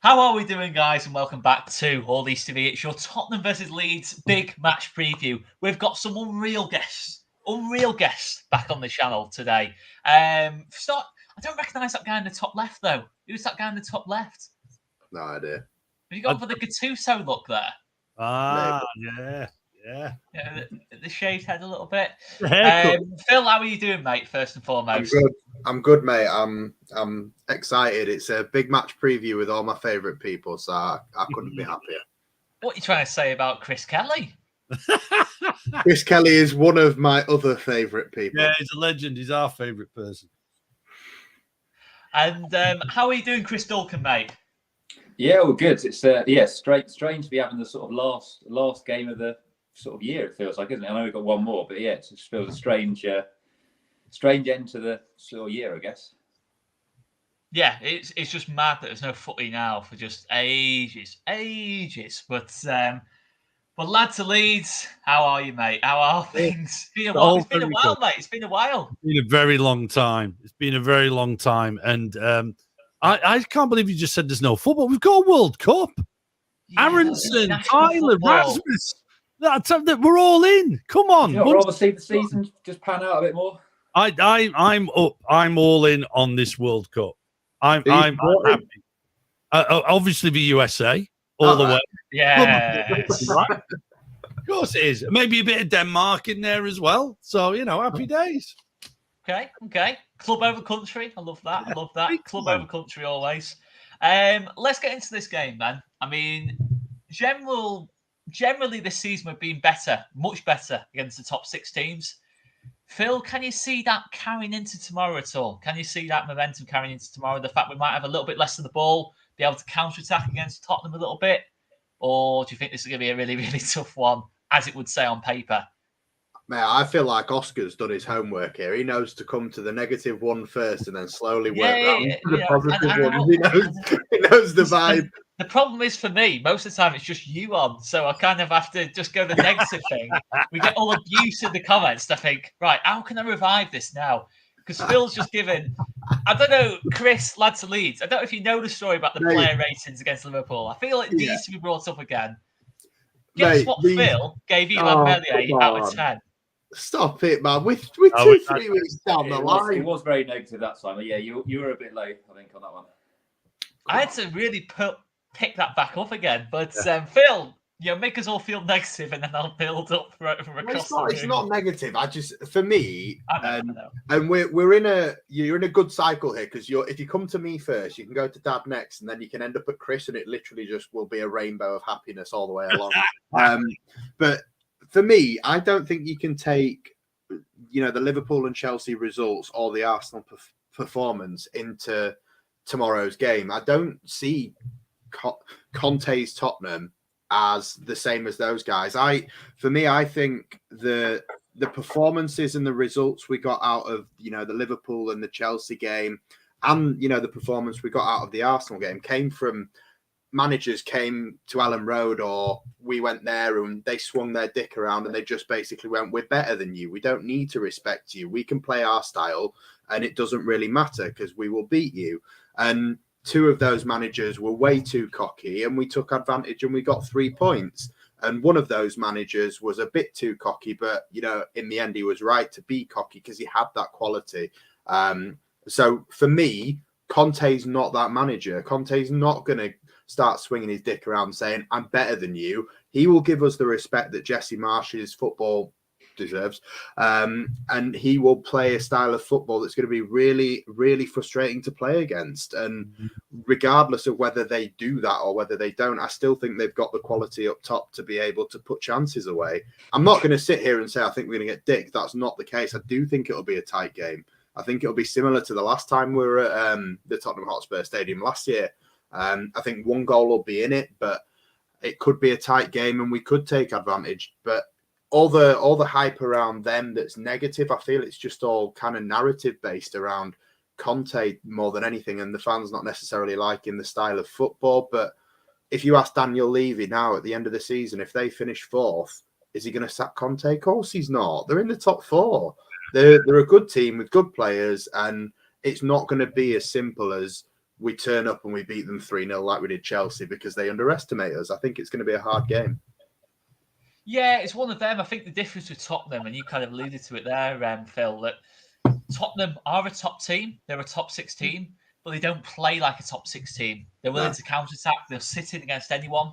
How are we doing, guys? And welcome back to All Leeds TV. It's your Tottenham versus Leeds big match preview. We've got some unreal guests back on the channel today. Start. I don't recognise that guy in the top left, though. Who's that guy in the top left? No idea. Have you gone for the Gattuso look there? Yeah. Yeah, the shaved head a little bit. Haircut. Phil, how are you doing, mate? First and foremost, I'm good, mate. I'm excited. It's a big match preview with all my favourite people, so I couldn't be happier. What are you trying to say about Chris Kelly? Chris Kelly is one of my other favourite people. Yeah, he's a legend. He's our favourite person. And how are you doing, Chris Dulcan, mate? Yeah, well, good. It's strange to be having the sort of last game of the sort of year. It feels like, isn't it? I know we've got one more, but yeah, it just feels a strange end to the sort of year, I guess. Yeah, it's just mad that there's no footy now for just ages. But lads of Leeds, how are you, mate? How are things? It's been a while, mate. It's been a while. It's been a very long time. And I can't believe you just said there's no football. We've got a World Cup. Yeah, Aronson, Tyler, Rasmus. We're all in. Come on. You know, rather see the season just pan out a bit more. I'm up. I'm all in on this World Cup. I'm happy. Obviously, the USA all the way. Yeah, of course it is. Maybe a bit of Denmark in there as well. So happy days. Okay. Club over country. I love that. Club over country always. Let's get into this game, then. I mean, generally this season we've been better, much better against the top 6 teams. Phil, can you see that carrying into tomorrow at all? Can you see that momentum carrying into tomorrow? The fact we might have a little bit less of the ball, be able to counter-attack against Tottenham a little bit? Or do you think this is going to be a really, really tough one, as it would say on paper? Mate, I feel like Oscar's done his homework here. He knows to come to the negative one first and then slowly work round to the positive one. He knows the vibe. The problem is for me, most of the time it's just you on, so I kind of have to just go the negative thing. We get all abuse in the comments. I think, right, how can I revive this now? Because Phil's just given, I don't know, Chris, lads of Leeds, I don't know if you know the story about the player ratings against Liverpool. I feel it needs to be brought up again. Guess what Phil gave Ilan Meslier out of 10? Stop it, man. We're 2-3 weeks down the line. It was very negative that time. Yeah, you were a bit low, I think, on that one. I had to really pick that back up again. But Phil, make us all feel negative, and then I'll build up from across the room. It's not negative. For me, I know. And you're in a good cycle here, because if you come to me first, you can go to Dad next, and then you can end up at Chris, and it literally just will be a rainbow of happiness all the way along. But for me, I don't think you can take, the Liverpool and Chelsea results or the Arsenal performance into tomorrow's game. I don't see Conte's Tottenham as the same as those guys. I think the performances and the results we got out of the Liverpool and the Chelsea game, and the performance we got out of the Arsenal game came from managers came to Ellen Road, or we went there and they swung their dick around and they just basically went, we're better than you. We don't need to respect you. We can play our style and it doesn't really matter because we will beat you. And 2 of those managers were way too cocky and we took advantage and we got 3 points. And one of those managers was a bit too cocky, but, in the end, he was right to be cocky because he had that quality. So for me, Conte's not that manager. Conte's not going to start swinging his dick around saying, I'm better than you. He will give us the respect that Jesse Marsh's football deserves. And he will play a style of football that's going to be really, really frustrating to play against. And regardless of whether they do that or whether they don't, I still think they've got the quality up top to be able to put chances away. I'm not going to sit here and say, I think we're going to get dick. That's not the case. I do think it'll be a tight game. I think it'll be similar to the last time we were at the Tottenham Hotspur Stadium last year. I think 1 goal will be in it, but it could be a tight game and we could take advantage. But all the hype around them that's negative, I feel it's just all kind of narrative based around Conte more than anything, and the fans not necessarily liking the style of football. But if you ask Daniel Levy now at the end of the season, if they finish 4th, is he going to sack Conte? Of course he's not. They're in the top 4. They're a good team with good players, and it's not going to be as simple as we turn up and we beat them 3-0 like we did Chelsea because they underestimate us. I think it's going to be a hard game. Yeah, it's one of them. I think the difference with Tottenham, and you kind of alluded to it there, Phil, that Tottenham are a top team. They're a top 6 team, but they don't play like a top 6 team. They're willing to counter-attack. They'll sit in against anyone.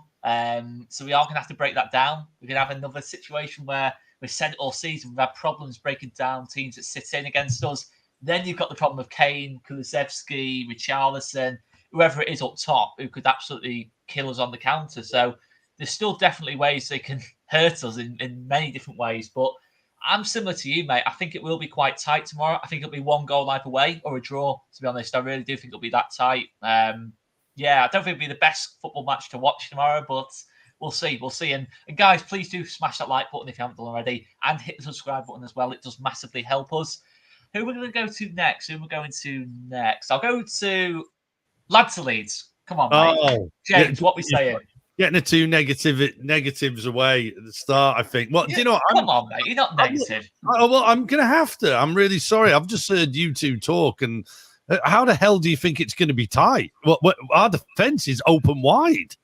So we are going to have to break that down. We're going to have another situation where we've said it all season. We've had problems breaking down teams that sit in against us. Then you've got the problem of Kane, Kulusevski, Richarlison, whoever it is up top who could absolutely kill us on the counter. So there's still definitely ways they can hurt us in many different ways. But I'm similar to you, mate. I think it will be quite tight tomorrow. I think it'll be 1 goal either way or a draw, to be honest. I really do think it'll be that tight. Yeah, I don't think it'll be the best football match to watch tomorrow, but we'll see. We'll see. And guys, please do smash that like button if you haven't done already and hit the subscribe button as well. It does massively help us. Who are we going to go to next? I'll go to Lads of Leeds. Come on, mate. Oh, James, what we saying? Getting the two negatives away at the start, I think. Well, do you know? Come on, mate. You're not negative. I'm going to have to. I'm really sorry. I've just heard you two talk, and how the hell do you think it's going to be tight? What our defense is open wide.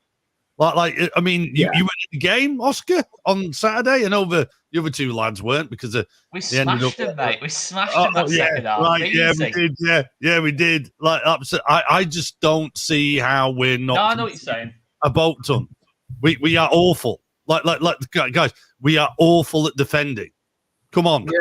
I mean, you went in the game, Oscar, on Saturday, and over the other two lads weren't because we smashed them, mate. We smashed them that second half. Right, yeah, we did. Yeah, we did. Like, I just don't see how we're not. No, I know what you're saying. A bolt ton. We are awful. Like guys, we are awful at defending. Come on. Yeah,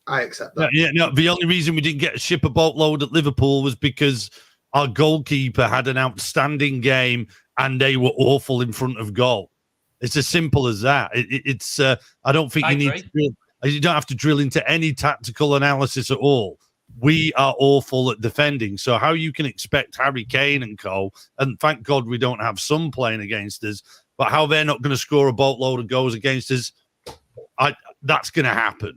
I accept that. No, the only reason we didn't get a ship a boatload at Liverpool was because our goalkeeper had an outstanding game and they were awful in front of goal. It's as simple as that. It's I don't think you don't have to drill into any tactical analysis at all. We are awful at defending. So how you can expect Harry Kane and co, and thank God we don't have some playing against us, but how they're not going to score a boatload of goals against us, that's going to happen.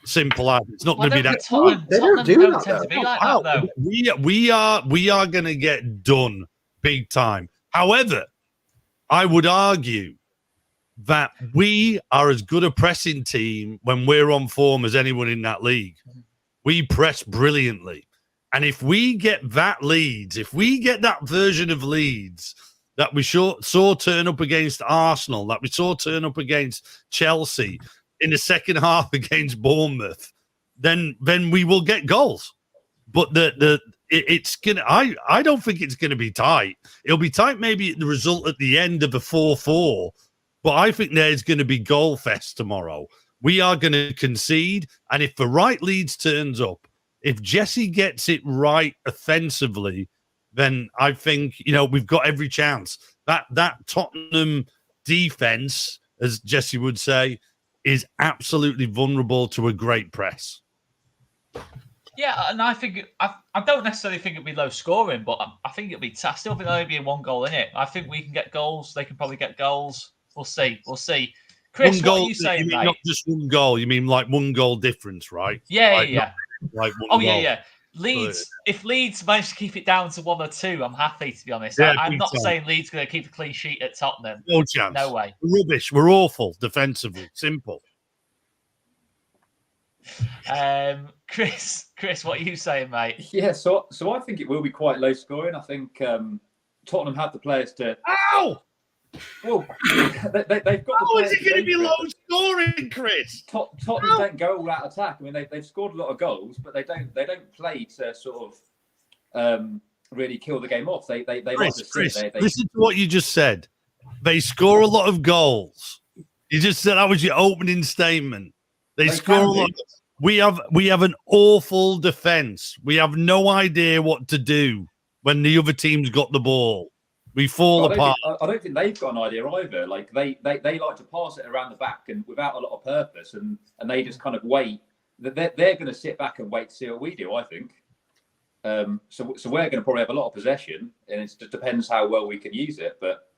Simple as it's not going to be that. They don't do that, though. We are going to get done big time. However, I would argue that we are as good a pressing team when we're on form as anyone in that league. We press brilliantly. And if we get that Leeds, if we get that version of Leeds that we saw turn up against Arsenal, that we saw turn up against Chelsea in the second half against Bournemouth, then we will get goals. But it's gonna. I don't think it's gonna be tight. It'll be tight maybe the result at the end of a 4-4, but I think there's going to be goal fest tomorrow. We are going to concede, and if the right Leeds turns up, if Jesse gets it right offensively, then I think we've got every chance. That Tottenham defense, as Jesse would say, is absolutely vulnerable to a great press. Yeah, and I think I don't necessarily think it'll be low scoring, but I think it'll be. I still think there'll be 1 goal in it. I think we can get goals. They can probably get goals. We'll see. Chris, what are you saying, mate? Not just 1 goal. You mean like 1 goal difference, right? Yeah, yeah. Like 1 goal. Yeah. Leeds. If Leeds manage to keep it down to 1 or 2, I'm happy. To be honest, I'm not saying Leeds going to keep a clean sheet at Tottenham. No chance. No way. We're rubbish. We're awful defensively. Simple. Chris, what are you saying, mate? Yeah, so I think it will be quite low scoring. I think Tottenham have the players to. Ow! Well, they've got. How is it going to be low scoring, Chris? Tottenham don't go all out attack. I mean, they've scored a lot of goals, but they don't play to sort of really kill the game off. They Chris, like to Chris, sit. listen to what you just said. They score a lot of goals. You just said that was your opening statement. They score a lot. We have an awful defense. We have no idea what to do when the other team's got the ball. We fall apart. I don't think they've got an idea either. Like they like to pass it around the back and without a lot of purpose, and they just kind of wait. They're going to sit back and wait to see what we do. I think. So we're going to probably have a lot of possession, and it just depends how well we can use it. But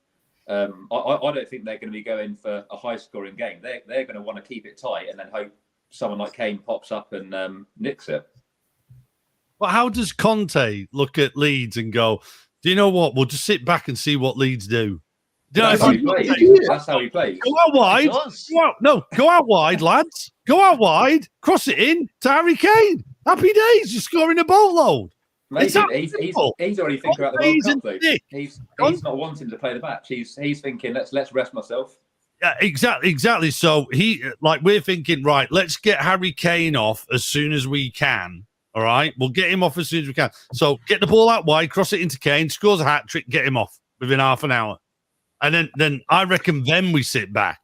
I don't think they're going to be going for a high scoring game. They're going to want to keep it tight and then hope someone like Kane pops up and nicks it. Well, how does Conte look at Leeds and go, do you know what? We'll just sit back and see what Leeds do. That's how he plays. Go out wide. Go out wide, lads. Go out wide. Cross it in to Harry Kane. Happy days. You're scoring a boatload. Maybe It's that he's simple. already thinking about the Conte's World a Cup, though. dick. He's not wanting to play the match. He's thinking, let's rest myself. Yeah, exactly. So we're thinking, right, let's get Harry Kane off as soon as we can. All right, we'll get him off as soon as we can. So get the ball out wide, cross it into Kane, scores a hat trick, get him off within half an hour, and then I reckon then we sit back.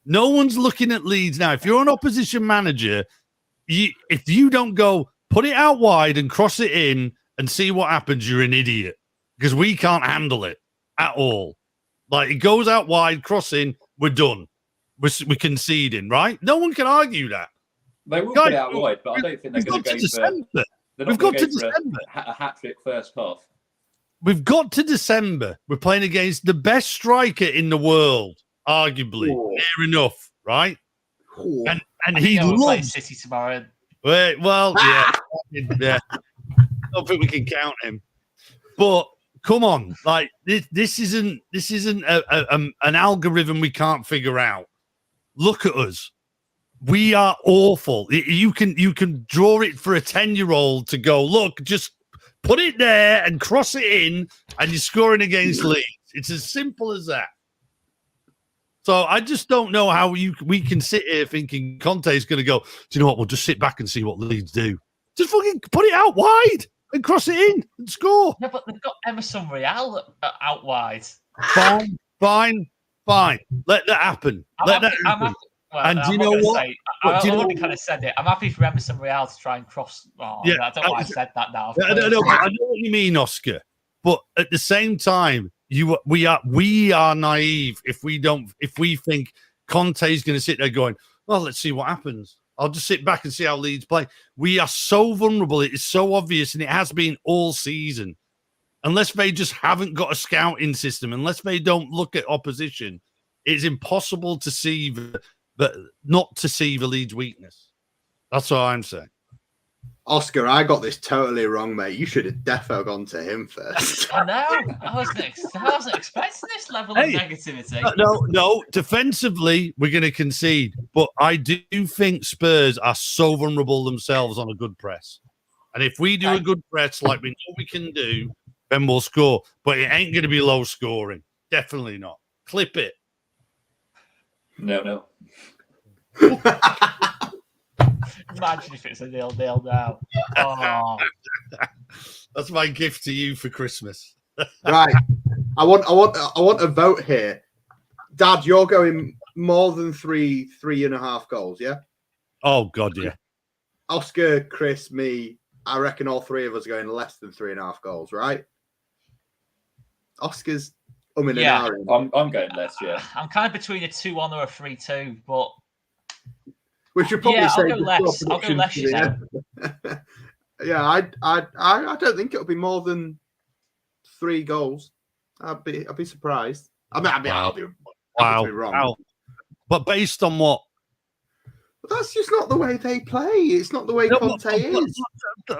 No one's looking at Leeds now. If you're an opposition manager, if you don't go put it out wide and cross it in and see what happens, you're an idiot because we can't handle it at all. Like it goes out wide, cross in, we're done. We're conceding, right? No one can argue that. They will put it out wide, but I don't think they're going to go December. We've got to December. A hat trick first half. We've got to December. We're playing against the best striker in the world, arguably. Near enough, right? And he loves City tomorrow. Well, yeah. Yeah. I don't think we can count him. But come on, like this isn't an algorithm we can't figure out. Look at us. We are awful. You can draw it for a 10-year-old to go, look, just put it there and cross it in, and you're scoring against Leeds. It's as simple as that. So I just don't know how we can sit here thinking Conte's going to go, do you know what? We'll just sit back and see what Leeds do. Just fucking put it out wide and cross it in and score. No, but they've got Emerson Real out wide. Fine. Let that happen. And do you know what? I already kind of said it. I'm happy for Emerson Real to try and cross. I don't know why I said that now. I know what you mean, Oscar. But at the same time, we are naive if we think Conte's going to sit there going, well, let's see what happens. I'll just sit back and see how Leeds play. We are so vulnerable. It is so obvious, and it has been all season. Unless they just haven't got a scouting system, unless they don't look at opposition, it's impossible to see not to see the Leeds weakness. That's what I'm saying. Oscar, I got this totally wrong, mate. You should have defo gone to him first. I know. I wasn't expecting this level of negativity. No. Defensively, we're going to concede. But I do think Spurs are so vulnerable themselves on a good press. And if we do a good press like we know we can do, then we'll score. But it ain't going to be low scoring. Definitely not. Clip it. No. Imagine if it's a 0-0 now. Oh. That's my gift to you for Christmas. Right. I want a vote here. Dad, you're going more than 3.5 goals, yeah? Oh God, yeah. Oscar, Chris, me, I reckon all three of us are going less than 3.5 goals, right? Oscar's I'm going less, yeah. I'm kind of between a 2-1 or a 3-2, but we should probably say I'll go less. I'll go less, you know. Yeah, I don't think it'll be more than 3 goals. I'd be surprised. I'll be wrong. Wow. But based on what? But that's just not the way they play. It's not the way Conte is.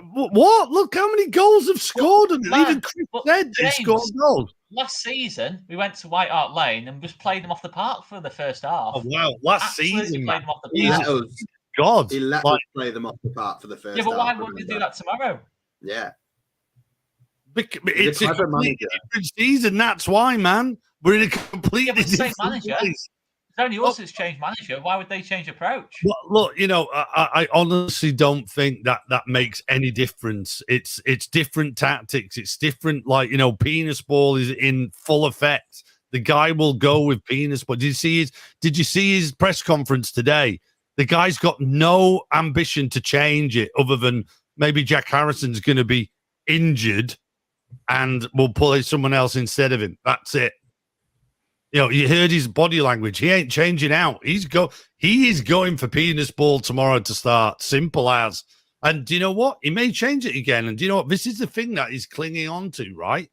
What? Look how many goals have scored, and even Chris said they scored goals. Last season, we went to White Hart Lane and just played them off the park for the first half. Oh, wow. Last season, played them off the park. God. He let us play them off the park for the first half. Yeah, but why wouldn't we do that tomorrow? Yeah. It's a completely different season. That's why, man. We're in a completely different manager. place. It's only us who's changed manager. Why would they change approach? Well, look, I honestly don't think that makes any difference. It's different tactics. It's different, penis ball is in full effect. The guy will go with penis ball. Did you see his press conference today? The guy's got no ambition to change it other than maybe Jack Harrison's going to be injured and we'll pull someone else instead of him. That's it. You heard his body language. He ain't changing out. He is going for penis ball tomorrow to start. Simple as. And do you know what? He may change it again. And do you know what? This is the thing that he's clinging on to, right?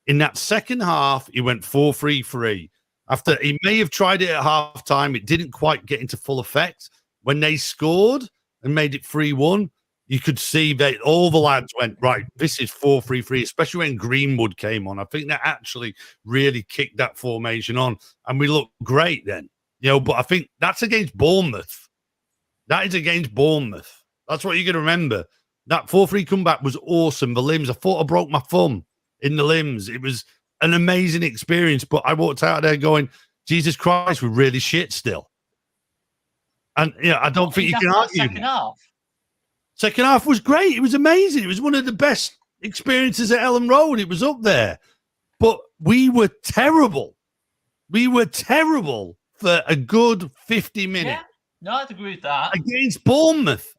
In that second half, he went 4-3-3. After he may have tried it at half time, it didn't quite get into full effect. When they scored and made it 3-1, you could see that all the lads went, right, this is 4-3-3, especially when Greenwood came on. I think that actually really kicked that formation on, and we looked great then. But I think that's against Bournemouth. That is against Bournemouth. That's what you got to remember. That 4-3 comeback was awesome. The limbs, I thought I broke my thumb in the limbs. It was an amazing experience, but I walked out there going, Jesus Christ, we're really shit still. And I don't think you can argue. Second half. Second half was great. It was amazing. It was one of the best experiences at Ellen Road. It was up there. But we were terrible. We were terrible for a good 50 minutes. Yeah. No, I'd agree with that. Against Bournemouth,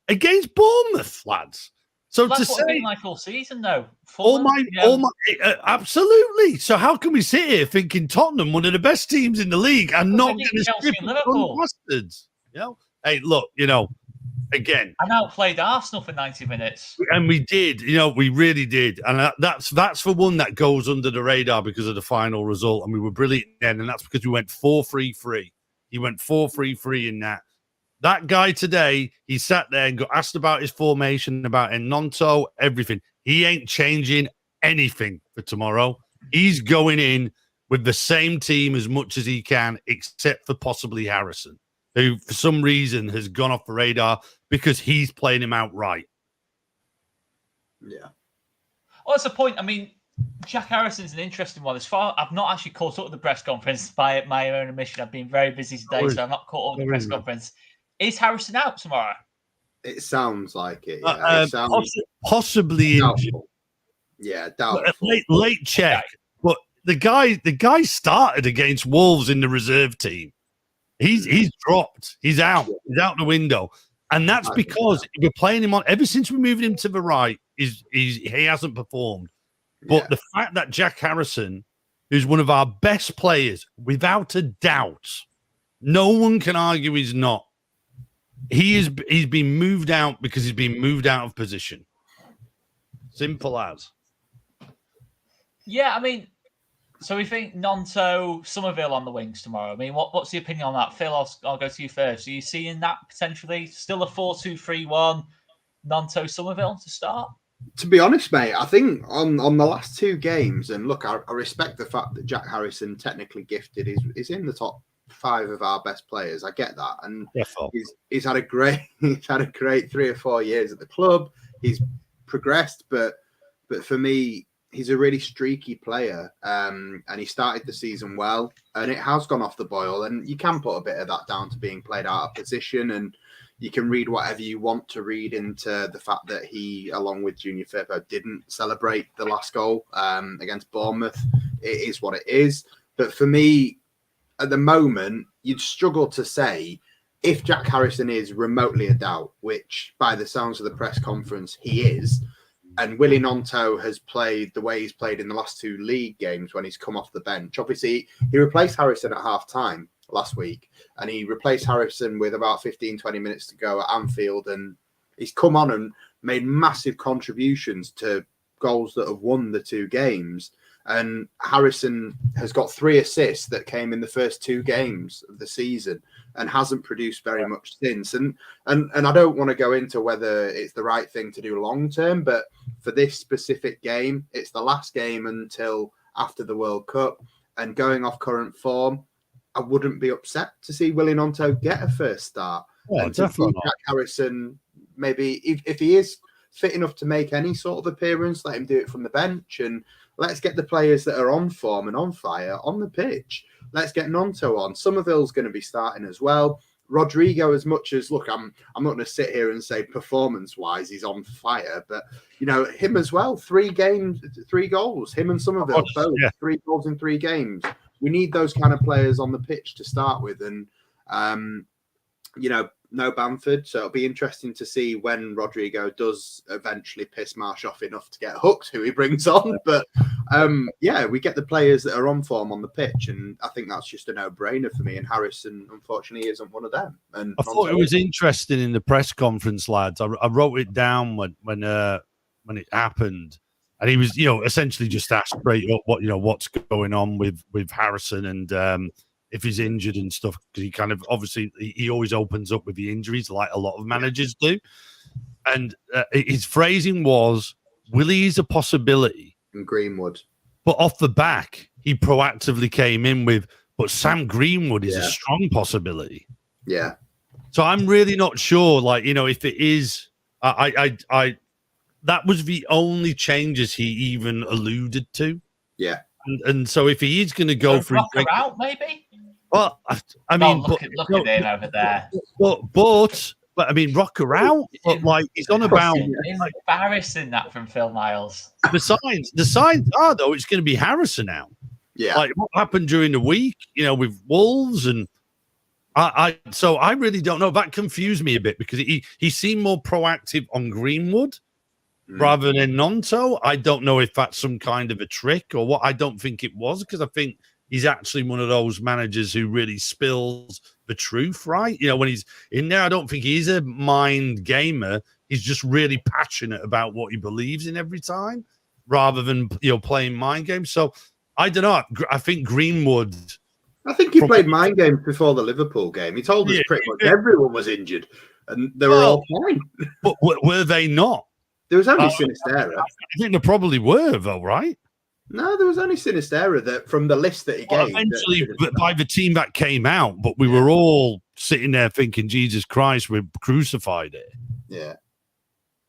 lads. So that's to what it's say, been like all season, though. Absolutely. So how can we sit here thinking Tottenham, one of the best teams in the league, and not going to skip Liverpool bastards? Hey, look, again, and outplayed Arsenal for 90 minutes, and we did. We really did, and that's for one that goes under the radar because of the final result, and we were brilliant then, and that's because we went 4-3-3. He went 4-3-3 in that. That guy today, he sat there and got asked about his formation, about Ennonto, everything. He ain't changing anything for tomorrow. He's going in with the same team as much as he can, except for possibly Harrison, who for some reason has gone off the radar because he's playing him out right. Yeah. Well, that's the point. I mean, Jack Harrison's an interesting one. As far I've not actually caught up with the press conference by my own admission. I've been very busy today, so I've not caught up with the press conference. Is Harrison out tomorrow? It sounds like it. Yeah. Possibly doubtful. Yeah, doubtful. Late check. Okay. But the guy started against Wolves in the reserve team. He's dropped. He's out. He's out the window. And that's because we're playing him on ever since we moved him to the right, he hasn't performed. But the fact that Jack Harrison, who's one of our best players, without a doubt, no one can argue he's not. He's been moved out because he's been moved out of position. Simple as. Yeah, I mean, so we think Gnonto, Somerville on the wings tomorrow. I mean, what's the opinion on that? Phil, I'll go to you first. Are you seeing that potentially still a 4-2-3-1, Gnonto, Somerville to start? To be honest, mate, I think on the last two games, and look, I respect the fact that Jack Harrison, technically gifted, is in the top 5 of our best players. I get that, and he's had a great 3 or 4 years at the club. He's progressed, but for me, he's a really streaky player, and he started the season well, and it has gone off the boil. And you can put a bit of that down to being played out of position, and you can read whatever you want to read into the fact that he, along with Junior Firpo, didn't celebrate the last goal against Bournemouth. It is what it is. But for me, at the moment, you'd struggle to say if Jack Harrison is remotely a doubt, which by the sounds of the press conference, he is, and Willy Gnonto has played the way he's played in the last 2 league games when he's come off the bench. Obviously, he replaced Harrison at half-time last week, and he replaced Harrison with about 15-20 minutes to go at Anfield, and he's come on and made massive contributions to goals that have won the 2 games. And Harrison has got 3 assists that came in the first 2 games of the season and hasn't produced very much since. And I don't want to go into whether it's the right thing to do long term, but for this specific game, it's the last game until after the World Cup. And going off current form, I wouldn't be upset to see Willy Gnonto get a first start. Yeah, and to see Jack Harrison, maybe if he is fit enough to make any sort of appearance, let him do it from the bench, and let's get the players that are on form and on fire on the pitch. Let's get Gnonto on. Somerville's going to be starting as well. Rodrigo, as much as, look, I'm not going to sit here and say performance-wise he's on fire, but, him as well. 3 games, 3 goals. Him and Somerville, both 3 goals in 3 games. We need those kind of players on the pitch to start with. And, no Bamford. So it'll be interesting to see when Rodrigo does eventually piss Marsh off enough to get hooked, who he brings on. But we get the players that are on form on the pitch, and I think that's just a no-brainer for me. And Harrison, unfortunately, isn't one of them. And I thought it was interesting in the press conference, lads. I wrote it down when it happened, and he was, essentially just asked straight up what's going on with Harrison and if he's injured and stuff, because he kind of obviously he always opens up with the injuries like a lot of managers do. And his phrasing was, Willie is a possibility. And Greenwood. But off the back, he proactively came in with, but Sam Greenwood is a strong possibility. Yeah. So I'm really not sure, if it is, I that was the only changes he even alluded to. Yeah. And so if he is going to go for Rocker out, maybe. well, I mean, look at him over there. But I mean, Rocker out, but like he's on about embarrassing that from Phil Miles. The signs are though it's going to be Harrison out. Yeah, like what happened during the week, with Wolves, and so I really don't know. That confused me a bit because he seemed more proactive on Greenwood rather than Nonto. I don't know if that's some kind of a trick or what. I don't think it was, because I think he's actually one of those managers who really spills the truth, right? When he's in there, I don't think he's a mind gamer. He's just really passionate about what he believes in every time, rather than playing mind games. So I don't know. I think Greenwood. I think he played mind games before the Liverpool game. He told us pretty much everyone was injured, and they were all fine. But were they not? There was only Sinistera. I think they probably were, though, right? No, there was only Sinistera that from the list that he gave. Eventually, by the team that came out, but we were all sitting there thinking, Jesus Christ, we're crucified it. Yeah.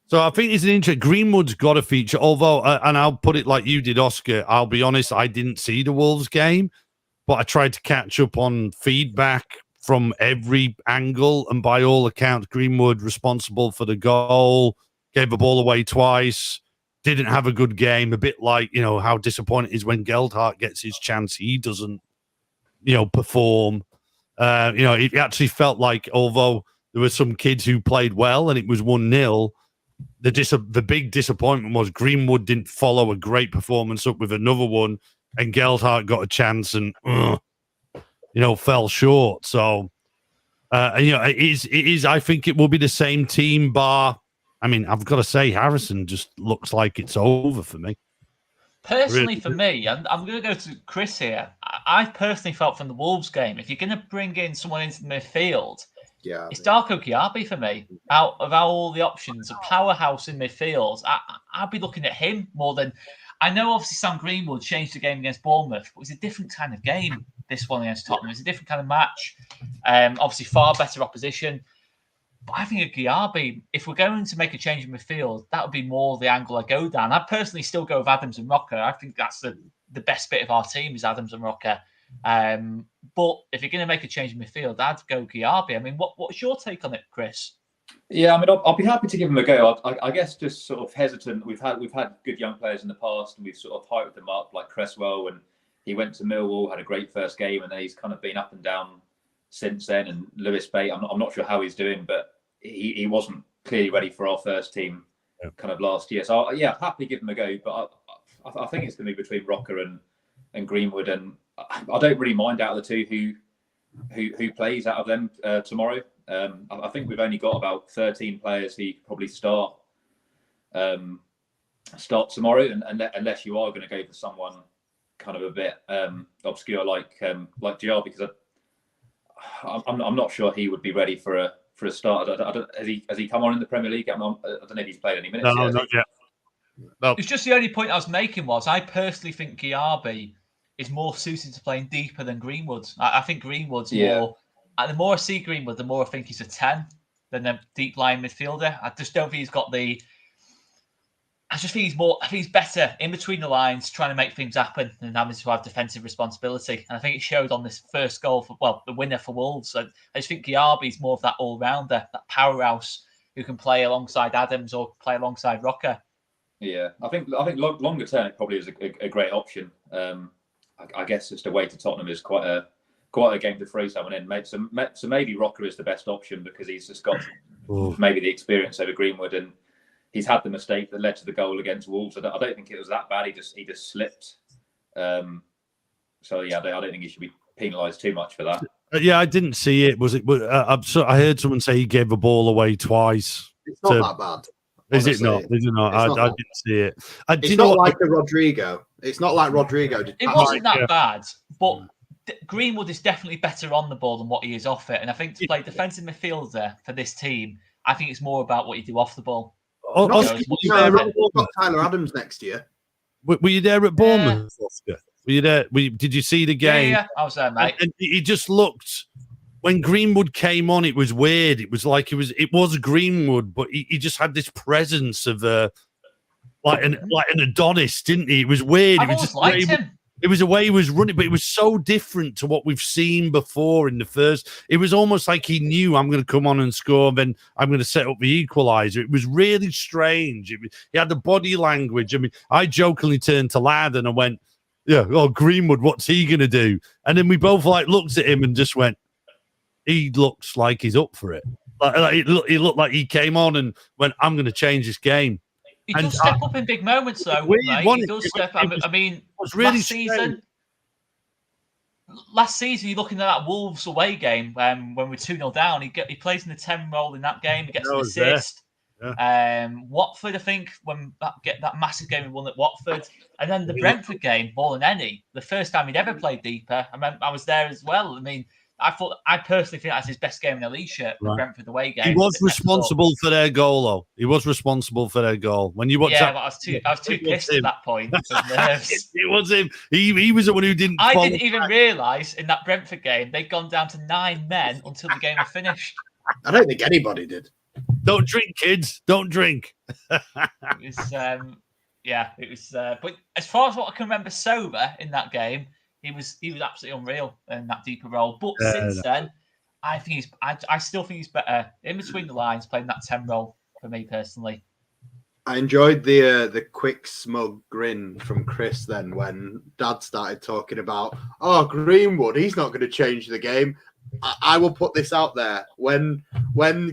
So I think it's an interesting. Greenwood's got a feature, although, and I'll put it like you did, Oscar. I'll be honest, I didn't see the Wolves game, but I tried to catch up on feedback from every angle, and by all accounts, Greenwood responsible for the goal, gave the ball away twice, didn't have a good game. A bit like how disappointing it is when Geldhart gets his chance, he doesn't, perform. It actually felt like although there were some kids who played well and it was 1-0. The big disappointment was Greenwood didn't follow a great performance up with another one, and Geldhart got a chance and fell short. So it is. I think it will be the same team. Bar, I mean, I've got to say, Harrison just looks like it's over for me. Personally, for me, and I'm going to go to Chris here. I personally felt from the Wolves game, if you're going to bring in someone into the midfield. Yeah, it's Darko Giabi for me. Out of all the options, a powerhouse in midfield, I'd be looking at him more than. I know obviously Sam Greenwood changed the game against Bournemouth, but it's a different kind of game, this one against Tottenham. It's a different kind of match. Obviously far better opposition. But I think a Giabi, if we're going to make a change in midfield, that would be more the angle I go down. I personally still go with Adams and Rocker. I think that's the best bit of our team is Adams and Rocker. But if you're going to make a change in midfield, I'd go Giabi. I mean, what's your take on it, Chris? Yeah, I mean, I'll be happy to give him a go. I guess just sort of hesitant. We've had good young players in the past, and we've sort of hyped them up, like Cresswell, and he went to Millwall, had a great first game, and then he's kind of been up and down since then. And Lewis Bate, I'm not sure how he's doing, but he wasn't clearly ready for our first team kind of last year. So yeah, happy to give him a go, but I think it's going to be between Rocker and Greenwood, and I don't really mind out of the two who plays out of them tomorrow. I think we've only got about 13 players who could probably start tomorrow, and unless you are going to go for someone kind of a bit obscure like GR, because I'm not sure he would be ready for a start. Has he come on in the Premier League? I don't know if he's played any minutes. No, not yet. No. It's just the only point I was making was I personally think Giabi is more suited to playing deeper than Greenwood. I think Greenwood's more. And the more I see Greenwood, the more I think he's a 10 than a deep line midfielder. I just don't think he's got the. I just think he's more. I think he's better in between the lines, trying to make things happen and having to have defensive responsibility. And I think it showed on this first goal the winner for Wolves. So I just think Giabi's more of that all rounder, that powerhouse who can play alongside Adams or play alongside Rocker. Yeah, I think longer term it probably is a great option. I guess just away to Tottenham is quite a game to throw someone in. So maybe Rocker is the best option because he's just got maybe the experience over Greenwood, and he's had the mistake that led to the goal against Wolves. I don't think it was that bad. He just slipped. So yeah, I don't think he should be penalised too much for that. Yeah, I didn't see it. Was it? I heard someone say he gave the ball away twice. It's not that bad. Is it not? Is it not? I didn't see it. It's not like a Rodrigo. It's not like Rodrigo. It wasn't that bad, but Greenwood is definitely better on the ball than what he is off it. And I think to play defensive midfielder for this team, I think it's more about what you do off the ball. We've got Tyler Adams next year. Were you there at Bournemouth, Oscar? Were you there? Did you see the game? Yeah, I was there, mate. And he just looked. When Greenwood came on, it was weird. It was like it was Greenwood, but he just had this presence of like an Adonis, didn't he? It was weird. I've always liked him. It was a way he was running, but it was so different to what we've seen before in the first. It was almost like he knew I'm going to come on and score, then I'm going to set up the equaliser. It was really strange. He had the body language. I mean, I jokingly turned to Lad and I went, "Yeah, oh, Greenwood, what's he going to do?" And then we both looked at him and just went, "He looks like he's up for it." He looked like he came on and went, "I'm going to change this game." He does step up in big moments, though. He does step up. I mean, really last season, you're looking at that Wolves away game when we're 2-0 down. He plays in the 10 role in that game. He gets an assist. Yeah. Watford, I think, when that massive game we won at Watford, and then the Brentford game, more than any, the first time he'd ever played deeper. I was there as well. I mean, I personally think that's his best game in the league shirt, the Brentford away game. He was responsible for their goal, though. He was responsible for their goal. When you watch but I was too pissed at that point. It was him. He was the one who didn't. I didn't even realise in that Brentford game they'd gone down to 9 men until the game had finished. I don't think anybody did. Don't drink, kids. Don't drink. It was, it was. But as far as what I can remember sober in that game, he was absolutely unreal in that deeper role. But since then, I think I still think he's better in between the lines playing that 10 role for me personally. I enjoyed the quick smug grin from Chris then when Dad started talking about, Greenwood, he's not going to change the game. I will put this out there. When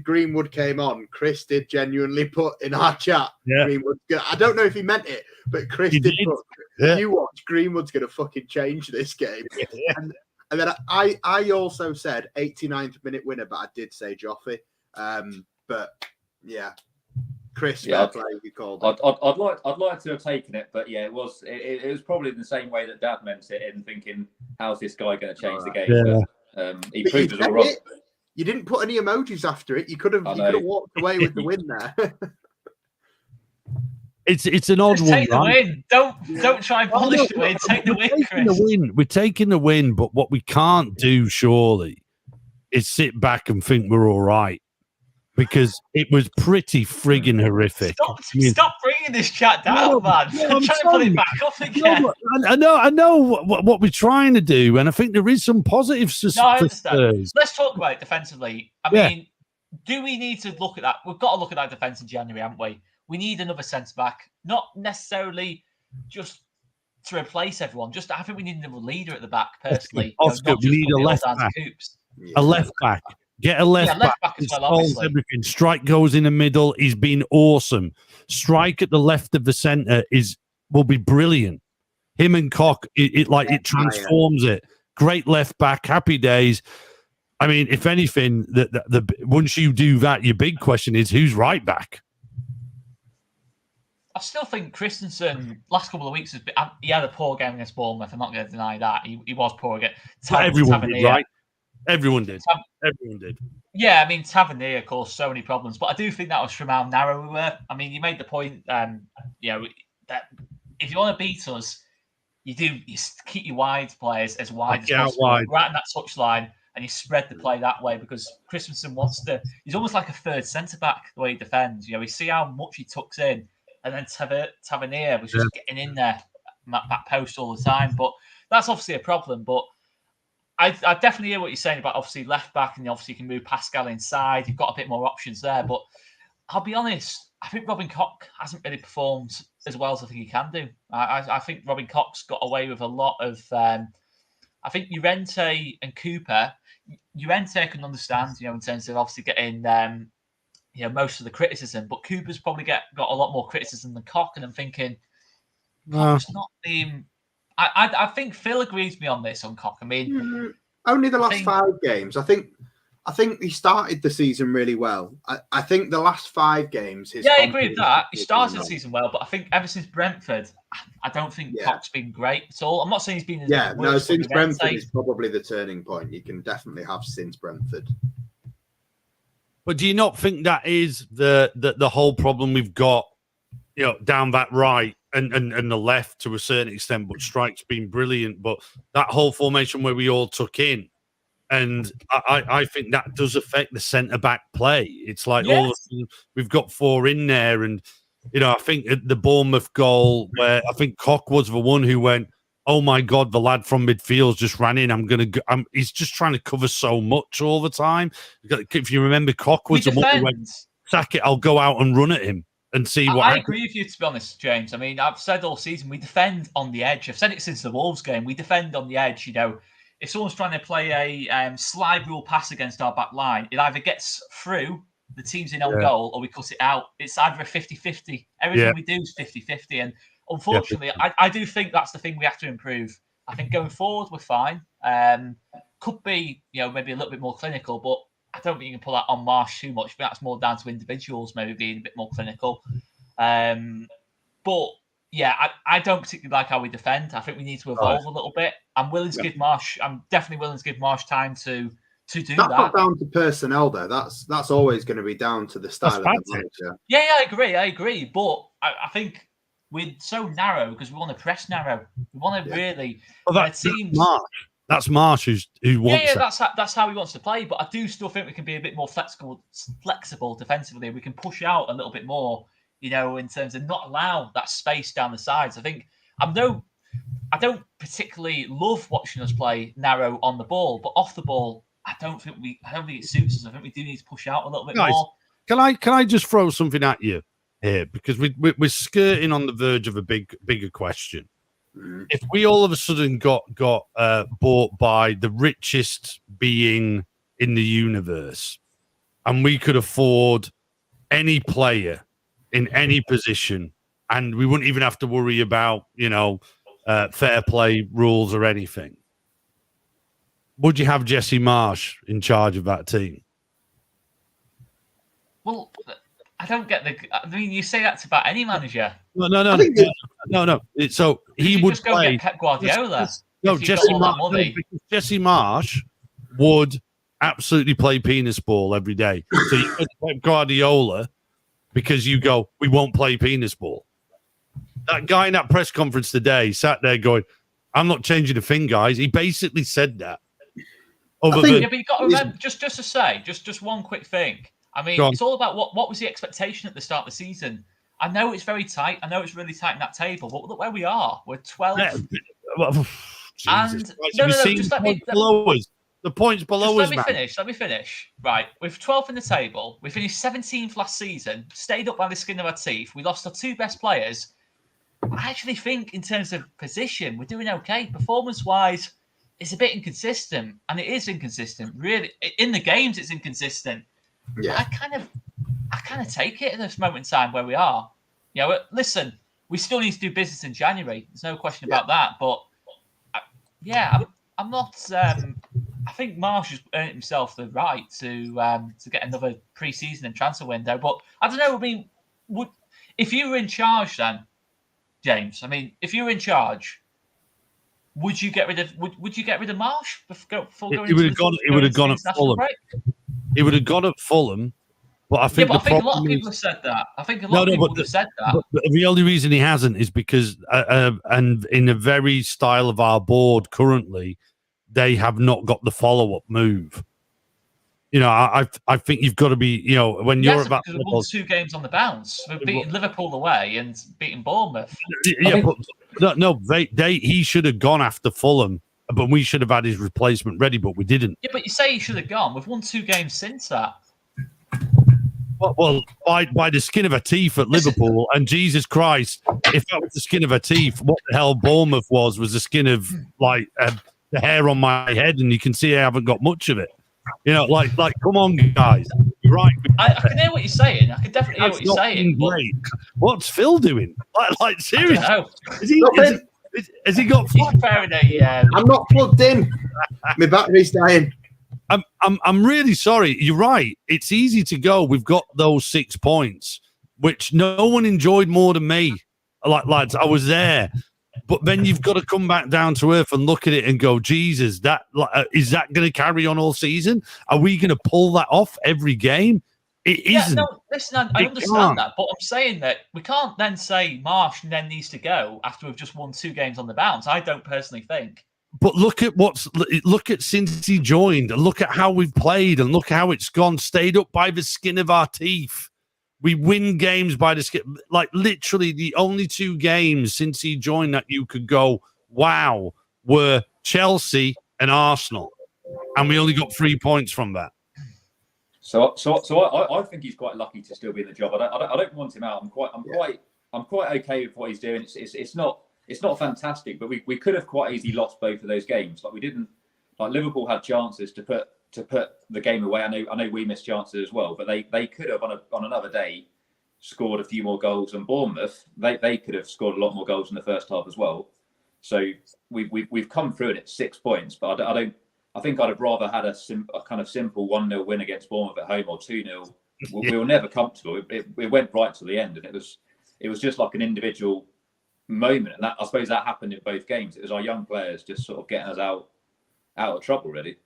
Greenwood came on, Chris did genuinely put in our chat, Greenwood. I don't know if he meant it, but Chris did put, you watch, Greenwood's going to fucking change this game. Yeah. And then I also said 89th minute winner, but I did say Joffrey. But yeah, Chris, yeah, you called I'd like to have taken it, but yeah, it was probably in the same way that Dad meant it, in thinking, how's this guy going to change the game? Yeah. But, he proved us all wrong. You didn't put any emojis after it. You could have walked away with the win there. It's an odd one. Take the win. Don't try and polish the win. Take the win, Chris. We're taking the win, but what we can't do surely is sit back and think we're all right, because it was pretty frigging horrific. Stop bringing this chat down, man. I'm trying to put it back up again. I know what we're trying to do, and I think there is some positives. I understand. Let's talk about it defensively. I mean, do we need to look at that? We've got to look at that defence in January, haven't we? We need another centre back, not necessarily just to replace everyone. I think we need another leader at the back. Personally, Oscar, we need a left back. A left back. Get a left back. As well, everything. Strike goes in the middle. He's been awesome. Strike at the left of the centre will be brilliant. Him and Koch, it transforms it. Great left back. Happy days. I mean, if anything, the once you do that, your big question is who's right back. I still think Christensen last couple of weeks he had a poor game against Bournemouth. I'm not going to deny that he was poor again. Everyone did, right? Everyone did. Everyone did. Yeah, I mean Tavernier caused so many problems, but I do think that was from how narrow we were. I mean, you made the point, that if you want to beat us, you keep your wide players as wide as possible, right in that touchline, and you spread the play that way, because Christensen he's almost like a third centre back the way he defends. We see how much he tucks in. And then Tavernier was just getting in there, back post all the time. But that's obviously a problem. But I definitely hear what you're saying about obviously left back, and obviously you can move Pascal inside. You've got a bit more options there. But I'll be honest, I think Robin Koch hasn't really performed as well as I think he can do. I think Robin Koch's got away with a lot of... I think Llorente and Cooper... Llorente can understand, in terms of obviously getting... most of the criticism, but Cooper's probably got a lot more criticism than Koch, and I'm thinking, Koch's not being. I think Phil agrees with me on this on Koch. I mean, only the last 5 games. I think he started the season really well. I think the last 5 games. I agree with that. He started the season well, but I think ever since Brentford, I don't think Koch's been great at all. I'm not saying he's been. Since Brentford is probably the turning point. You can definitely have since Brentford. But do you not think that is the whole problem we've got, down that right and the left to a certain extent? But Strike's been brilliant. But that whole formation where we all tuck in, and I think that does affect the centre back play. It's like all of a sudden we've got 4 in there, and I think at the Bournemouth goal, where I think Koch was the one who went, "Oh my God, the lad from midfield just ran in. He's just trying to cover so much all the time." If you remember, Koch was the one who went, "Sack it, I'll go out and run at him and see what happens." I agree with you, to be honest, James. I mean, I've said all season, we defend on the edge. I've said it since the Wolves game. We defend on the edge. If someone's trying to play a slide rule pass against our back line, it either gets through the team's in on goal or we cut it out. It's either a 50-50. Everything we do is 50-50. And unfortunately, I do think that's the thing we have to improve. I think going forward, we're fine. Could be, maybe a little bit more clinical, but I don't think you can pull that on Marsh too much. But that's more down to individuals maybe being a bit more clinical. But yeah, I don't particularly like how we defend. I think we need to evolve a little bit. I'm definitely willing to give Marsh time to do that. That's not down to personnel, though. That's always going to be down to the style of the manager. Yeah, I agree. But I think we're so narrow because we want to press narrow. We want to really. Well, that's Marsh who wants. Yeah, that's how he wants to play. But I do still think we can be a bit more flexible defensively. We can push out a little bit more, in terms of not allow that space down the sides. I think I don't particularly love watching us play narrow on the ball, but off the ball, I don't think it suits us. I think we do need to push out a little bit more. Can I just throw something at you here, because we're skirting on the verge of a bigger question. If we all of a sudden got bought by the richest being in the universe, and we could afford any player in any position, and we wouldn't even have to worry about fair play rules or anything, would you have Jesse Marsh in charge of that team? Well, I don't get you say that's about any manager. No. So he would just go play get Pep Guardiola. Jesse Marsh would absolutely play penis ball every day. So you go to Pep Guardiola because you go, we won't play penis ball. That guy in that press conference today sat there going, I'm not changing a thing, guys. He basically said that. But you've got to remember, just to say, just one quick thing. I mean, it's all about what was the expectation at the start of the season. I know it's very tight. I know it's really tight in that table, but look where we are. We're 12th. The points below us. Let me finish. Right, we're 12th in the table. We finished 17th last season. Stayed up by the skin of our teeth. We lost our two best players. I actually think in terms of position, we're doing okay. Performance-wise, it's a bit inconsistent, and it is inconsistent. Really, in the games, it's inconsistent. Yeah, I kind of take it at this moment in time where we are. Listen, we still need to do business in January. There's no question about that. But I'm not. I think Marsh has earned himself the right to get another pre-season and transfer window. But I don't know. I mean, if you were in charge then, James? I mean, if you were in charge, would you get rid of Marsh before going? It would have gone at Fulham. It would have gone at Fulham, but I think a lot of people have said that. Have said that. But the only reason he hasn't is because, and in the very style of our board currently, they have not got the follow-up move. I think you've got to be, when you're about because we won 2 games on the bounce. We're beating Liverpool away and beating Bournemouth. He should have gone after Fulham. But we should have had his replacement ready, but we didn't. Yeah, but you say he should have gone. We've won 2 games since that. Well, by the skin of our teeth at Liverpool, and Jesus Christ, if that was the skin of our teeth, what the hell Bournemouth was the skin of the hair on my head, and you can see I haven't got much of it. Come on, guys. Right. I can hear what you're saying. I can definitely hear what you're saying. Great. What's Phil doing? Seriously? I don't know. Has he got? I'm not plugged in. My battery's dying. I'm really sorry. You're right. It's easy to go. We've got those 6 points, which no one enjoyed more than me. Lads, I was there. But then you've got to come back down to earth and look at it and go, Jesus, is that going to carry on all season? Are we going to pull that off every game? It isn't. No, listen, I understand that, but I'm saying that we can't then say Marsh then needs to go after we've just won 2 games on the bounce. I don't personally think. But look at since he joined, and look at how we've played, and look how it's gone. Stayed up by the skin of our teeth. We win games by the skin. Like literally the only 2 games since he joined that you could go, wow, were Chelsea and Arsenal. And we only got 3 points from that. So I think he's quite lucky to still be in the job. I don't want him out. I'm quite okay with what he's doing. It's not fantastic, but we could have quite easily lost both of those games. Like we didn't. Like Liverpool had chances to put the game away. I know we missed chances as well, but they could have on another day scored a few more goals than Bournemouth. They could have scored a lot more goals in the first half as well. So we've come through it at 6 points, but I think I'd have rather had a kind of simple 1-0 win against Bournemouth at home or 2-0. We were never comfortable. It went right to the end, and it was just like an individual moment. And I suppose that happened in both games. It was our young players just sort of getting us out of trouble, really.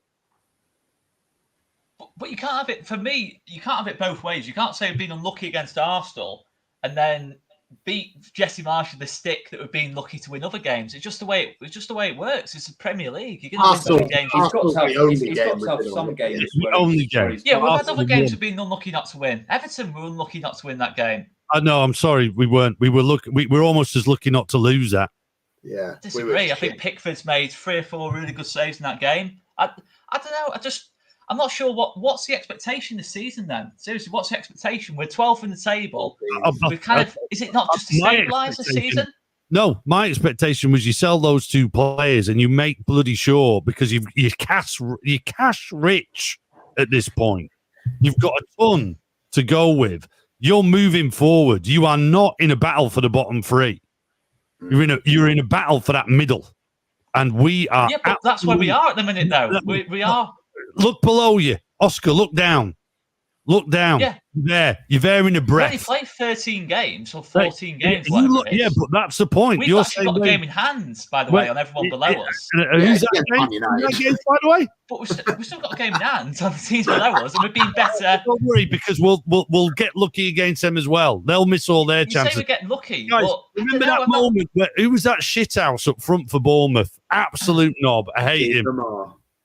But you can't have it. For me, you can't have it both ways. You can't say we've been unlucky against Arsenal and then beat Jesse Marsh with the stick that we've been lucky to win other games. It's just the way it works. It's the Premier League. You're going to win some games. He's got to have some games. Yeah, we've had other games we've been unlucky not to win. Everton were unlucky not to win that game. No, I'm sorry, we weren't. We were almost as lucky not to lose that. Yeah, I disagree. I think Pickford's made 3 or 4 really good saves in that game. I don't know. I'm not sure what's the expectation this season then. Seriously, what's the expectation? We're 12th in the table. Is it not just to stabilise the season? No, my expectation was you sell those 2 players and you make bloody sure because you're cash rich at this point. You've got a ton to go with. You're moving forward. You are not in a battle for the bottom 3. You're in a battle for that middle, and we are. Yeah, but that's where we are at the minute, though. We are. Look below you, Oscar. Look down. Look down. Yeah. There. You're there in a breath. We only played 13 games or 14 games. Yeah, but that's the point. We've actually got a game in hand, by the way, on everyone below us. Who's that game, by the way? But we've still got a game in hand on the teams below us, and we've been better. Don't worry, because we'll get lucky against them as well. They'll miss all their chances. You say we get lucky, guys, but remember that moment where who was that shithouse up front for Bournemouth? Absolute knob. I hate him.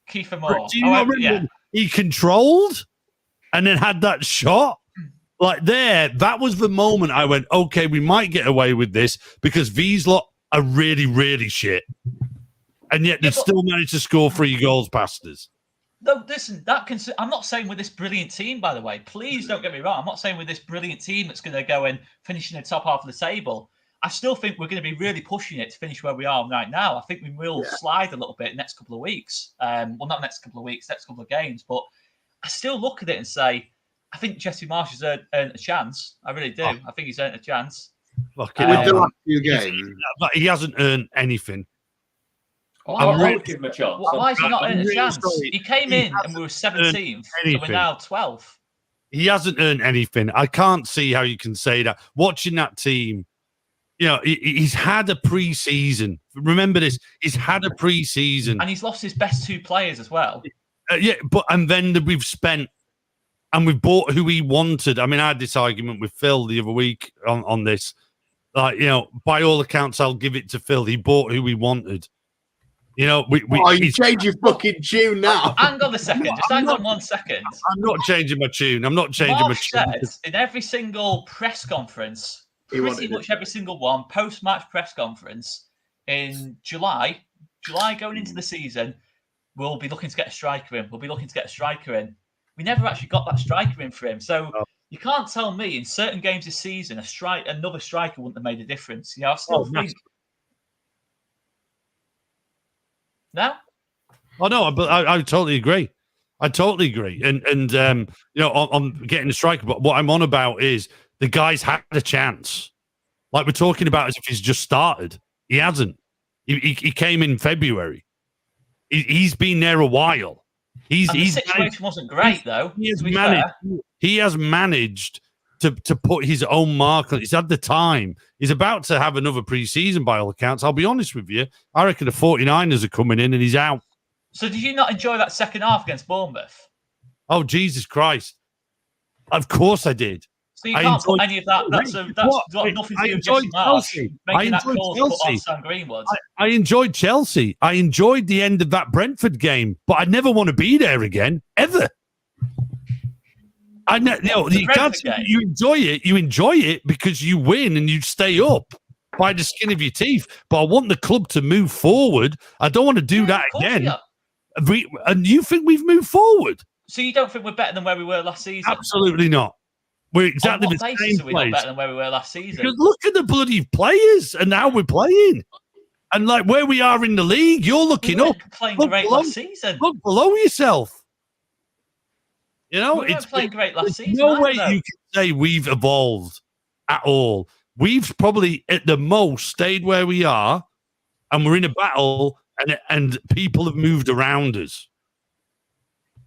Kiefer Moore. Do you remember he controlled and then had that shot? Like that was the moment I went, okay, we might get away with this because these lot are really, really shit. And yet they still managed to score 3 goals past us. No, listen, I'm not saying with this brilliant team, by the way. Please don't get me wrong. I'm not saying with this brilliant team that's going to go and finish in the top half of the table. I still think we're going to be really pushing it to finish where we are right now. I think we will slide a little bit next couple of weeks. Well, not next couple of weeks, next couple of games. But I still look at it and say, I think Jesse Marsh has earned a chance. I really do. I think he's earned a chance. With the last few games. But he hasn't earned anything. I would give him a chance. Why has he not earned a chance? He came in and we were 17th, so we're now 12th. He hasn't earned anything. I can't see how you can say that. Watching that team, he's had a pre-season. Remember this. He's had a pre-season. And he's lost his best 2 players as well. And then we've spent and we've bought who he wanted. I mean, I had this argument with Phil the other week on this. Like, by all accounts, I'll give it to Phil. He bought who he wanted. You change your fucking tune now. Hang on a second. Just hang on 1 second. I'm not changing my tune. Marsh said in every single press conference, pretty much every single one, post-match press conference in July going into the season, we'll be looking to get a striker in. We never actually got that striker in for him. So you can't tell me in certain games this season another striker wouldn't have made a difference. I still think. No? Oh no, but I totally agree. And I'm getting the striker, but what I'm on about is the guy's had a chance. Like we're talking about as if he's just started. He hasn't. He came in February. He's been there a while. The situation wasn't great though. He has managed to put his own mark on it. He's had the time. He's about to have another pre-season by all accounts. I'll be honest with you. I reckon the 49ers are coming in and he's out. So did you not enjoy that second half against Bournemouth? Oh, Jesus Christ. Of course I did. So you can't put any of that. That's got nothing to do with Jesse Marsh making that call to put on Sam Greenwood. I enjoyed Chelsea. I enjoyed the end of that Brentford game, but I never want to be there again, ever. I know, you can't say you enjoy it. You enjoy it because you win and you stay up by the skin of your teeth. But I want the club to move forward. I don't want to do that again. And you think we've moved forward? So you don't think we're better than where we were last season? Absolutely not. We're exactly the same place. Are we not better than where we were last season? Because look at the bloody players and how we're playing. And like where we are in the league, you're looking up. Playing great last season. Look below yourself. We weren't playing great last season. No way you can say we've evolved at all. We've probably at the most stayed where we are, and we're in a battle, and people have moved around us.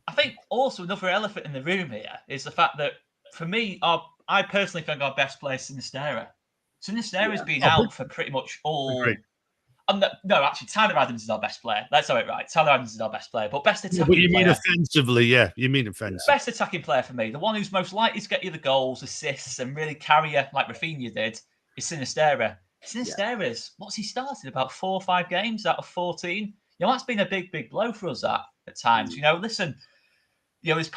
I think also another elephant in the room here is the fact that for me, I personally think our best player is Sinisterra. Sinisterra's been out for pretty much all. No, actually, Tyler Adams is our best player. Let's have it right. Tyler Adams is our best player, but best attacking player. You mean offensively, yeah. You mean offensively. Best attacking player for me, the one who's most likely to get you the goals, assists, and really carry you like Rafinha did, is Sinisterra. Sinisterra's, what's he started? About 4 or 5 games out of 14? That's been a big, big blow for us at times. Listen, I've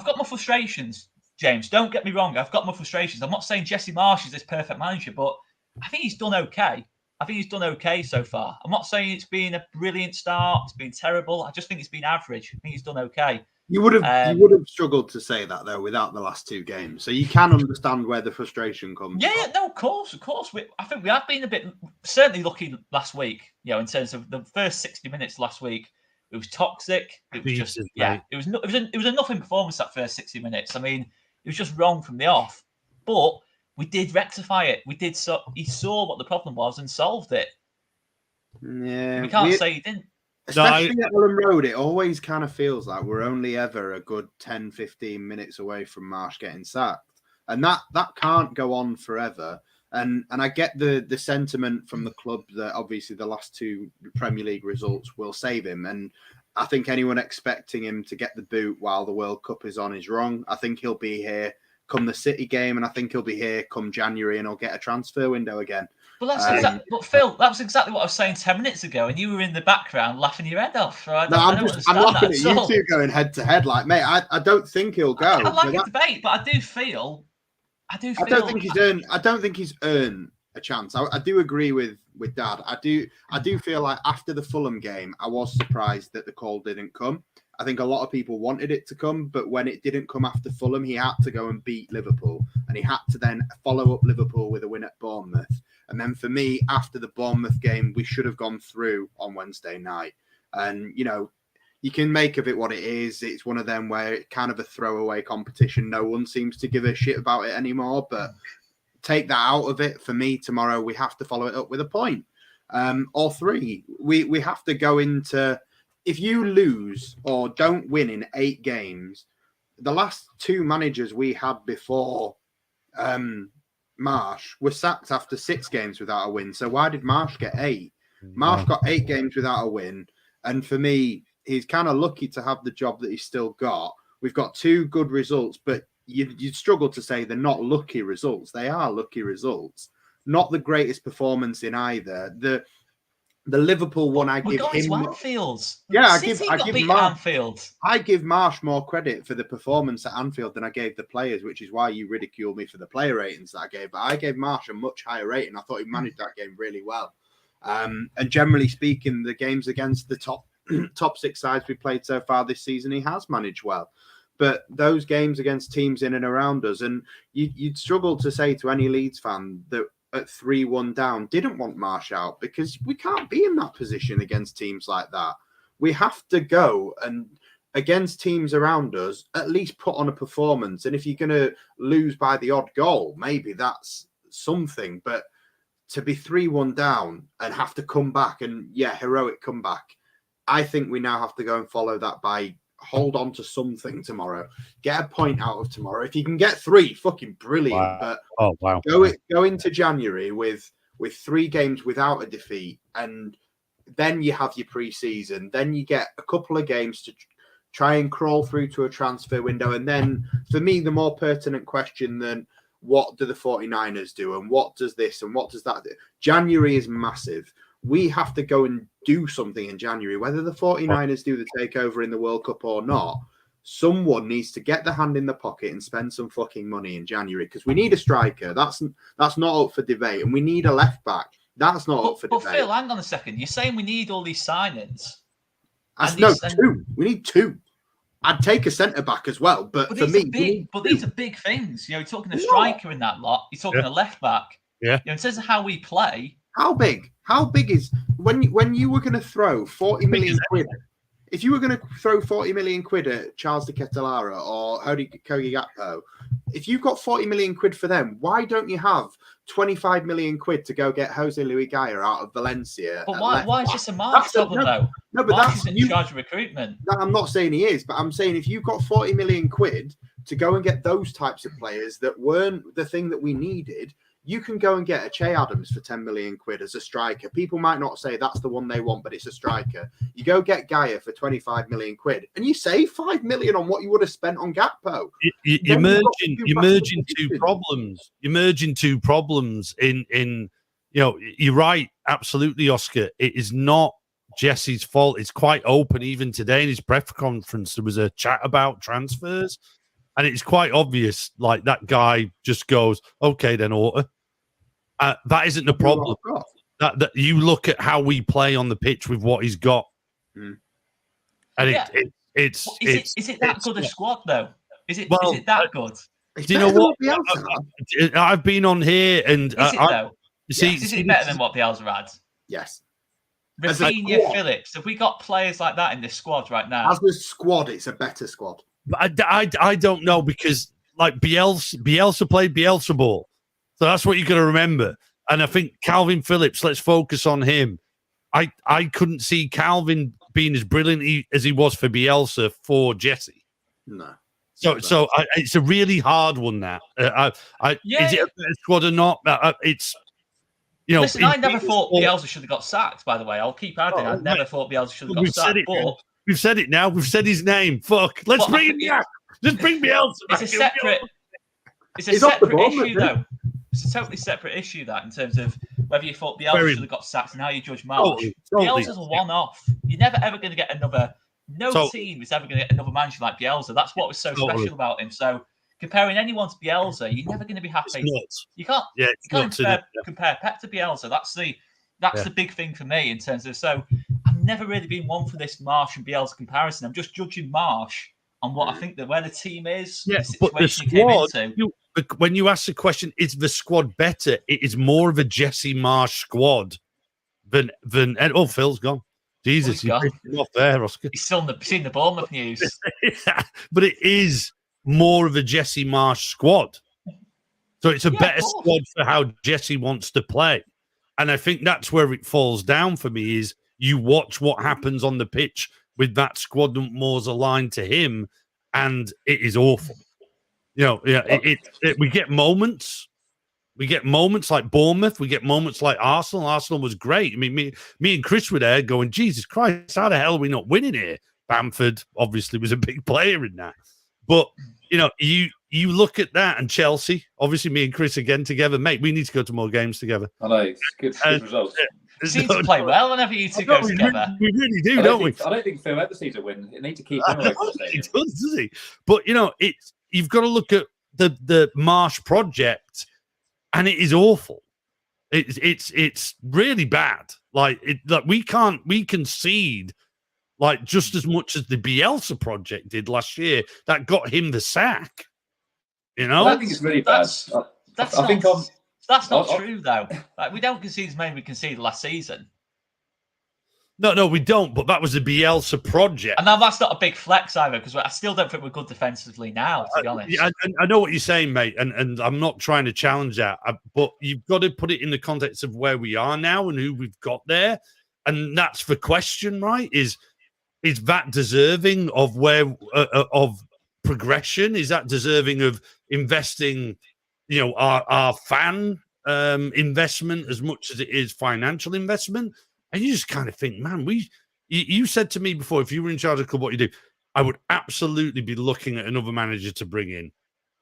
got my frustrations, James. Don't get me wrong. I've got my frustrations. I'm not saying Jesse Marsch is this perfect manager, but I think he's done okay. I think he's done okay so far. I'm not saying it's been a brilliant start. It's been terrible. I just think it's been average. I think he's done okay. You would have struggled to say that though without the last 2 games. So you can understand where the frustration comes from. Yeah, no, of course. I think we have been a bit certainly lucky last week. In terms of the first 60 minutes last week, it was toxic. It was just it was a nothing performance that first 60 minutes. I mean, it was just wrong from the off, but we did rectify it. He saw what the problem was and solved it. Yeah, we can't say he didn't. Especially at Ellen Road, it always kind of feels like we're only ever a good 10, 15 minutes away from Marsch getting sacked. And that can't go on forever. And I get the sentiment from the club that obviously the last 2 Premier League results will save him. And I think anyone expecting him to get the boot while the World Cup is on is wrong. I think he'll be here come the City game, and I think he'll be here come January, and he'll get a transfer window again. But but Phil, that was exactly what I was saying 10 minutes ago, and you were in the background laughing your head off. Right? I'm laughing at you two going head to head, like, mate. I don't think he'll go. I like a debate, but I don't think he's earned a chance. I do agree with Dad. I do feel like after the Fulham game, I was surprised that the call didn't come. I think a lot of people wanted it to come, but when it didn't come after Fulham, he had to go and beat Liverpool, and he had to then follow up Liverpool with a win at Bournemouth. And then for me, after the Bournemouth game, we should have gone through on Wednesday night. And, you can make of it what it is. It's one of them where it's kind of a throwaway competition. No one seems to give a shit about it anymore, but take that out of it. For me, tomorrow, we have to follow it up with a point or 3. We have to go into... If you lose or don't win in 8 games, the last 2 managers we had before Marsch were sacked after 6 games without a win. So why did Marsch get 8? Marsch got 8 games without a win. And for me, he's kind of lucky to have the job that he's still got. We've got 2 good results, but you'd struggle to say they're not lucky results. They are lucky results. Not the greatest performance in either. The Liverpool one, I give him. Anfield. Yeah, I give Marsch more credit for the performance at Anfield than I gave the players, which is why you ridiculed me for the player ratings that I gave. But I gave Marsch a much higher rating. I thought he managed that game really well. And generally speaking, the games against the top 6 sides we played so far this season, he has managed well. But those games against teams in and around us, and you'd struggle to say to any Leeds fan that at 3-1 down didn't want Marsch out, because we can't be in that position against teams like that. We have to go and against teams around us, at least put on a performance. And if you're going to lose by the odd goal, maybe that's something. But to be 3-1 down and have to come back and, heroic comeback, I think we now have to go and follow that by hold on to something tomorrow. Get a point out of tomorrow. If you can get 3, fucking brilliant. Wow. But go into January with 3 games without a defeat, and then you have your pre-season. Then you get a couple of games to try and crawl through to a transfer window. And then, for me, the more pertinent question than what do the 49ers do and what does this and what does that do? January is massive. We have to go and do something in January, whether the 49ers do the takeover in the World Cup or not. someone needs to get the hand in the pocket and spend some fucking money in January because we need a striker. That's not up for debate, and we need a left back. That's not up for debate. But Phil, hang on a second. You're saying we need all these signings? Two. We need two. I'd take a centre back as well, but for me, these are big things. You know, you're talking a striker in that lot. You're talking a left back. Yeah. You know, in terms of how we play. How big? How big is when you were going to throw 40 million quid? If you were going to throw 40 million quid at Charles de Ketelara or Kogi Gakpo, if you've got 40 million quid for them, why don't you have 25 million quid to go get Jose Luis Gaya out of Valencia? But why is this a March problem, though? No, but March isn't in charge of recruitment. I'm not saying he is, but I'm saying if you've got 40 million quid to go and get those types of players that weren't the thing that we needed, you can go and get a Che Adams for 10 million quid as a striker. People might not say that's the one they want, but it's a striker. You go get Gaia for 25 million quid and you save 5 million on what you would have spent on Gakpo. You're merging two problems. You're merging two problems in, you know, you're right. Absolutely, Oscar. It is not Jesse's fault. It's quite open. Even today in his press conference, there was a chat about transfers. And it's quite obvious, like that guy just goes, okay, then Orta. That isn't the problem. That you look at how we play on the pitch with what he's got. And is it that good a squad, though? Is it that good? Do you know what? I've been on here and... Is it better than what Bielsa had? Yes. Rafinha, Phillips. Have we got players like that in this squad right now? As a squad, it's a better squad. I don't know because like Bielsa played Bielsa ball. So that's what you got to remember. And I think Calvin Phillips, let's focus on him. I couldn't see Calvin being as brilliant as he was for Bielsa for Jesse. No. So it's a really hard one now. Is it a better squad or not? It's, you know. Listen, I never thought Bielsa should have got sacked, by the way. I'll keep adding. I never thought Bielsa should have got sacked. We've said it now. We've said his name. Fuck. Let's bring him back. Just bring Bielsa back. It's a separate issue, though. It's a totally separate issue, that, in terms of whether you thought Bielsa should have got sacked and how you judge March. Totally. Bielsa's a one-off. You're never, ever going to get another... No team is ever going to get another manager like Bielsa. That's what was so special about him. So comparing anyone to Bielsa, you're never going to be happy. You can't compare Pep to Bielsa. That's the big thing for me in terms of... So I've never really been one for this Marsh and Bielsa comparison. I'm just judging Marsh on what I think that where the team is, the situation he came into. When you ask the question, is the squad better? It is more of a Jesse Marsh squad than Phil's gone. Jesus, you're off there, Oscar. He's still seen the Bournemouth news. But it is more of a Jesse Marsh squad. So it's a better squad for how Jesse wants to play. And I think that's where it falls down for me is you watch what happens on the pitch with that squad more's aligned to him, and it is awful. You know, we get moments. We get moments like Bournemouth. We get moments like Arsenal. Arsenal was great. I mean, me and Chris were there going, Jesus Christ, how the hell are we not winning here? Bamford obviously was a big player in that. But, you know, you look at that and Chelsea, obviously me and Chris again together, mate, we need to go to more games together. I know, it's good results. Seems to play well whenever you two go together. We really do, don't we? I don't think Phil ever sees a win. You need to keep him away from the stadium. He does he? But, you know, you've got to look at the Marsh project, and it is awful. It's really bad. Like we concede like just as much as the Bielsa project did last year. That got him the sack. You know, I think it's really bad. That's not true though. Like, we don't concede as many we conceded last season. No, we don't. But that was the Bielsa project. And now that's not a big flex either, because I still don't think we're good defensively now, to be honest. I know what you're saying, mate, and I'm not trying to challenge that. But you've got to put it in the context of where we are now and who we've got there. And that's the question, right? Is that deserving of of progression? Is that deserving of investing, you know, our fan investment as much as it is financial investment? And you just kind of think, man, you said to me before, if you were in charge of the club, what you do, I would absolutely be looking at another manager to bring in.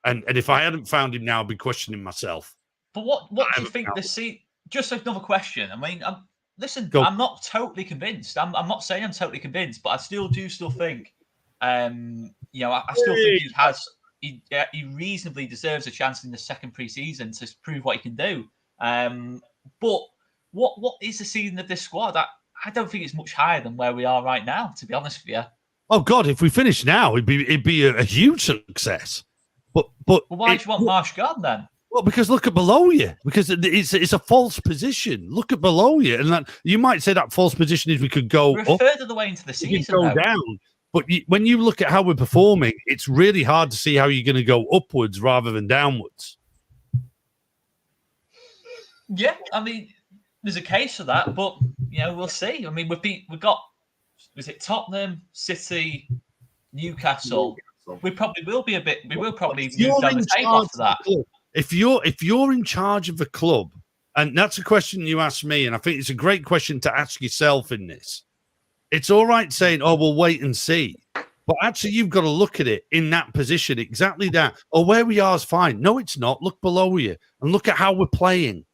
And if I hadn't found him now, I'd be questioning myself. But what do you think this season? Just another question. I mean, I'm not totally convinced. I'm not saying I'm totally convinced, but I still think I still think he reasonably deserves a chance in the second pre-season to prove what he can do. But what is the ceiling of this squad? I don't think it's much higher than where we are right now, to be honest with you. Oh God, if we finish now, it'd be a huge success. But why do you want Marsh gone then? Well, because look at below you. Because it's a false position. Look at below you, and that you might say that false position is we could go. We're a third of the way into the season. Go down. But when you look at how we're performing, it's really hard to see how you're going to go upwards rather than downwards. Yeah, I mean, there's a case for that, but we'll see. I mean, we've got was it Tottenham, City, Newcastle. We probably will be a bit. We will probably move down the table after that. If you're in charge of the club, and that's a question you asked me, and I think it's a great question to ask yourself in this. It's all right saying, "Oh, we'll wait and see," but actually, you've got to look at it in that position, exactly that. Oh, where we are is fine. No, it's not. Look below you and look at how we're playing.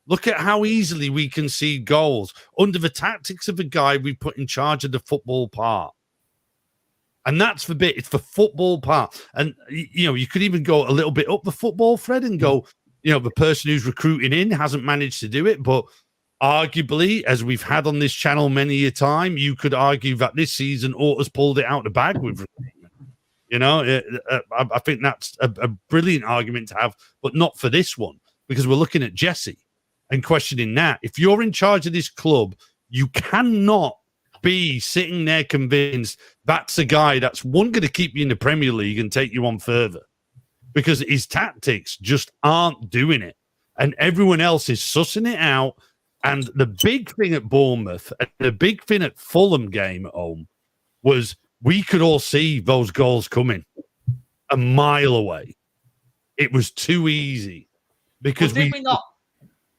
Look at how easily we concede goals under the tactics of the guy we put in charge of the football part. And that's the bit. It's the football part. And, you could even go a little bit up the football thread and go, the person who's recruiting in hasn't managed to do it. But arguably, as we've had on this channel many a time, you could argue that this season Orta's pulled it out of the bag with recruitment. I think that's a brilliant argument to have, but not for this one, because we're looking at Jesse and questioning that. If you're in charge of this club, you cannot be sitting there convinced that's a guy that's going to keep you in the Premier League and take you on further, because his tactics just aren't doing it. And everyone else is sussing it out. And the big thing at Bournemouth and the big thing at Fulham game at home was we could all see those goals coming a mile away. It was too easy because did we not?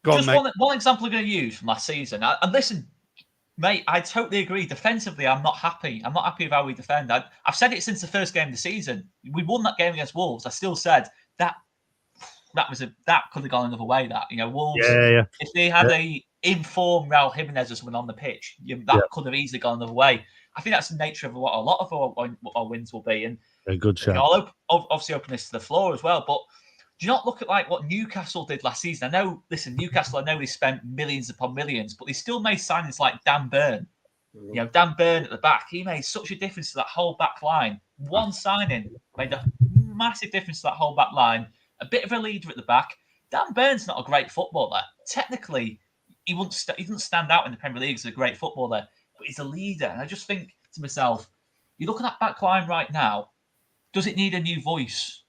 Just one example I'm going to use from last season. And listen, mate, I totally agree. Defensively, I'm not happy. I'm not happy with how we defend. I've said it since the first game of the season. We won that game against Wolves. I still said that could have gone another way. That Wolves, if they had a informed Raul Jimenez or someone on the pitch, that could have easily gone another way. I think that's the nature of what a lot of our wins will be. And a good shot. I'll obviously open this to the floor as well, but. Do you not look at what Newcastle did last season? Newcastle, I know they spent millions upon millions, but they still made signings like Dan Burn. Dan Burn at the back, he made such a difference to that whole back line. One signing made a massive difference to that whole back line. A bit of a leader at the back. Dan Burn's not a great footballer. Technically, he doesn't stand out in the Premier League as a great footballer, but he's a leader. And I just think to myself, you look at that back line right now, does it need a new voice?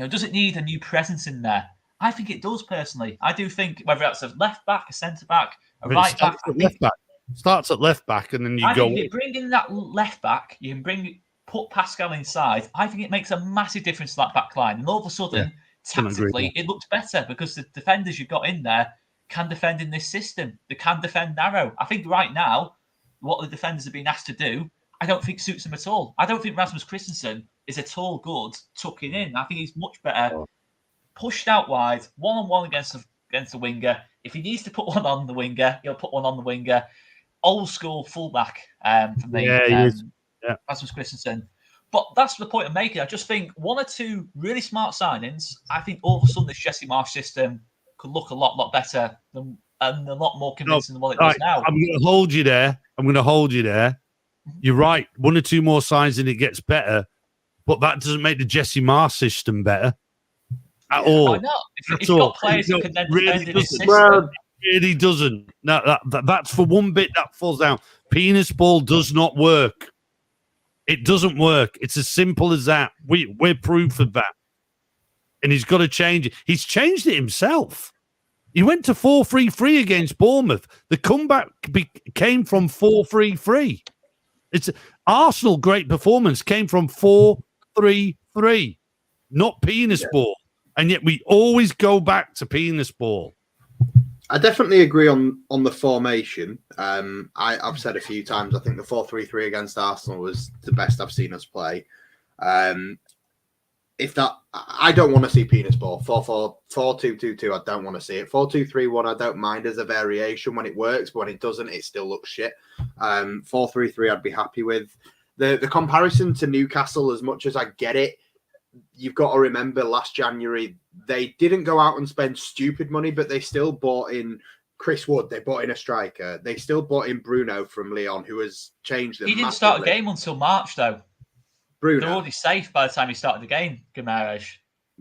Does it need a new presence in there? I think it does, personally. I do think whether that's a left back, a centre back, a right back. Starts at left back, and then you go. If you bring in that left back, you can put Pascal inside. I think it makes a massive difference to that back line. And all of a sudden, tactically, it looks better because the defenders you've got in there can defend in this system. They can defend narrow. I think right now, what the defenders have been asked to do, I don't think suits them at all. I don't think Rasmus Christensen is at all good tucking in. I think he's much better pushed out wide, one-on-one against the winger. If he needs to put one on the winger, he'll put one on the winger. Old school fullback for me, Rasmus Christensen. But that's the point I'm making. I just think one or two really smart signings, I think all of a sudden this Jesse Marsh system could look a lot better and a lot more convincing than what it does now. I'm going to hold you there. You're right. One or two more signs and it gets better. But that doesn't make the Jesse Marsh system better at all. I know. If you've got players who can then defend in his system. Well, really doesn't. No, that's for one bit that falls down. Penis ball does not work. It doesn't work. It's as simple as that. We're proof of that. And he's got to change it. He's changed it himself. He went to 4-3-3 against Bournemouth. The comeback came from 4-3-3. It's Arsenal. Great performance came from 4-3-3, not penis ball, and yet we always go back to penis ball. I definitely agree on the formation. I've said a few times. I think the 4-3-3 against Arsenal was the best I've seen us play. I don't want to see penis ball. 4-4-2-2-2. I don't want to see it. 4-2-3-1. I don't mind as a variation when it works, but when it doesn't, it still looks shit. 4-3-3. I'd be happy with. the comparison to Newcastle, as much as I get it, you've got to remember last January they didn't go out and spend stupid money, but they still bought in Chris Wood. They bought in a striker. They still bought in Bruno from Lyon, who has changed them. He didn't massively. start a game until March, though. Bruno. They're already safe by the time he started the game, Guimaraes.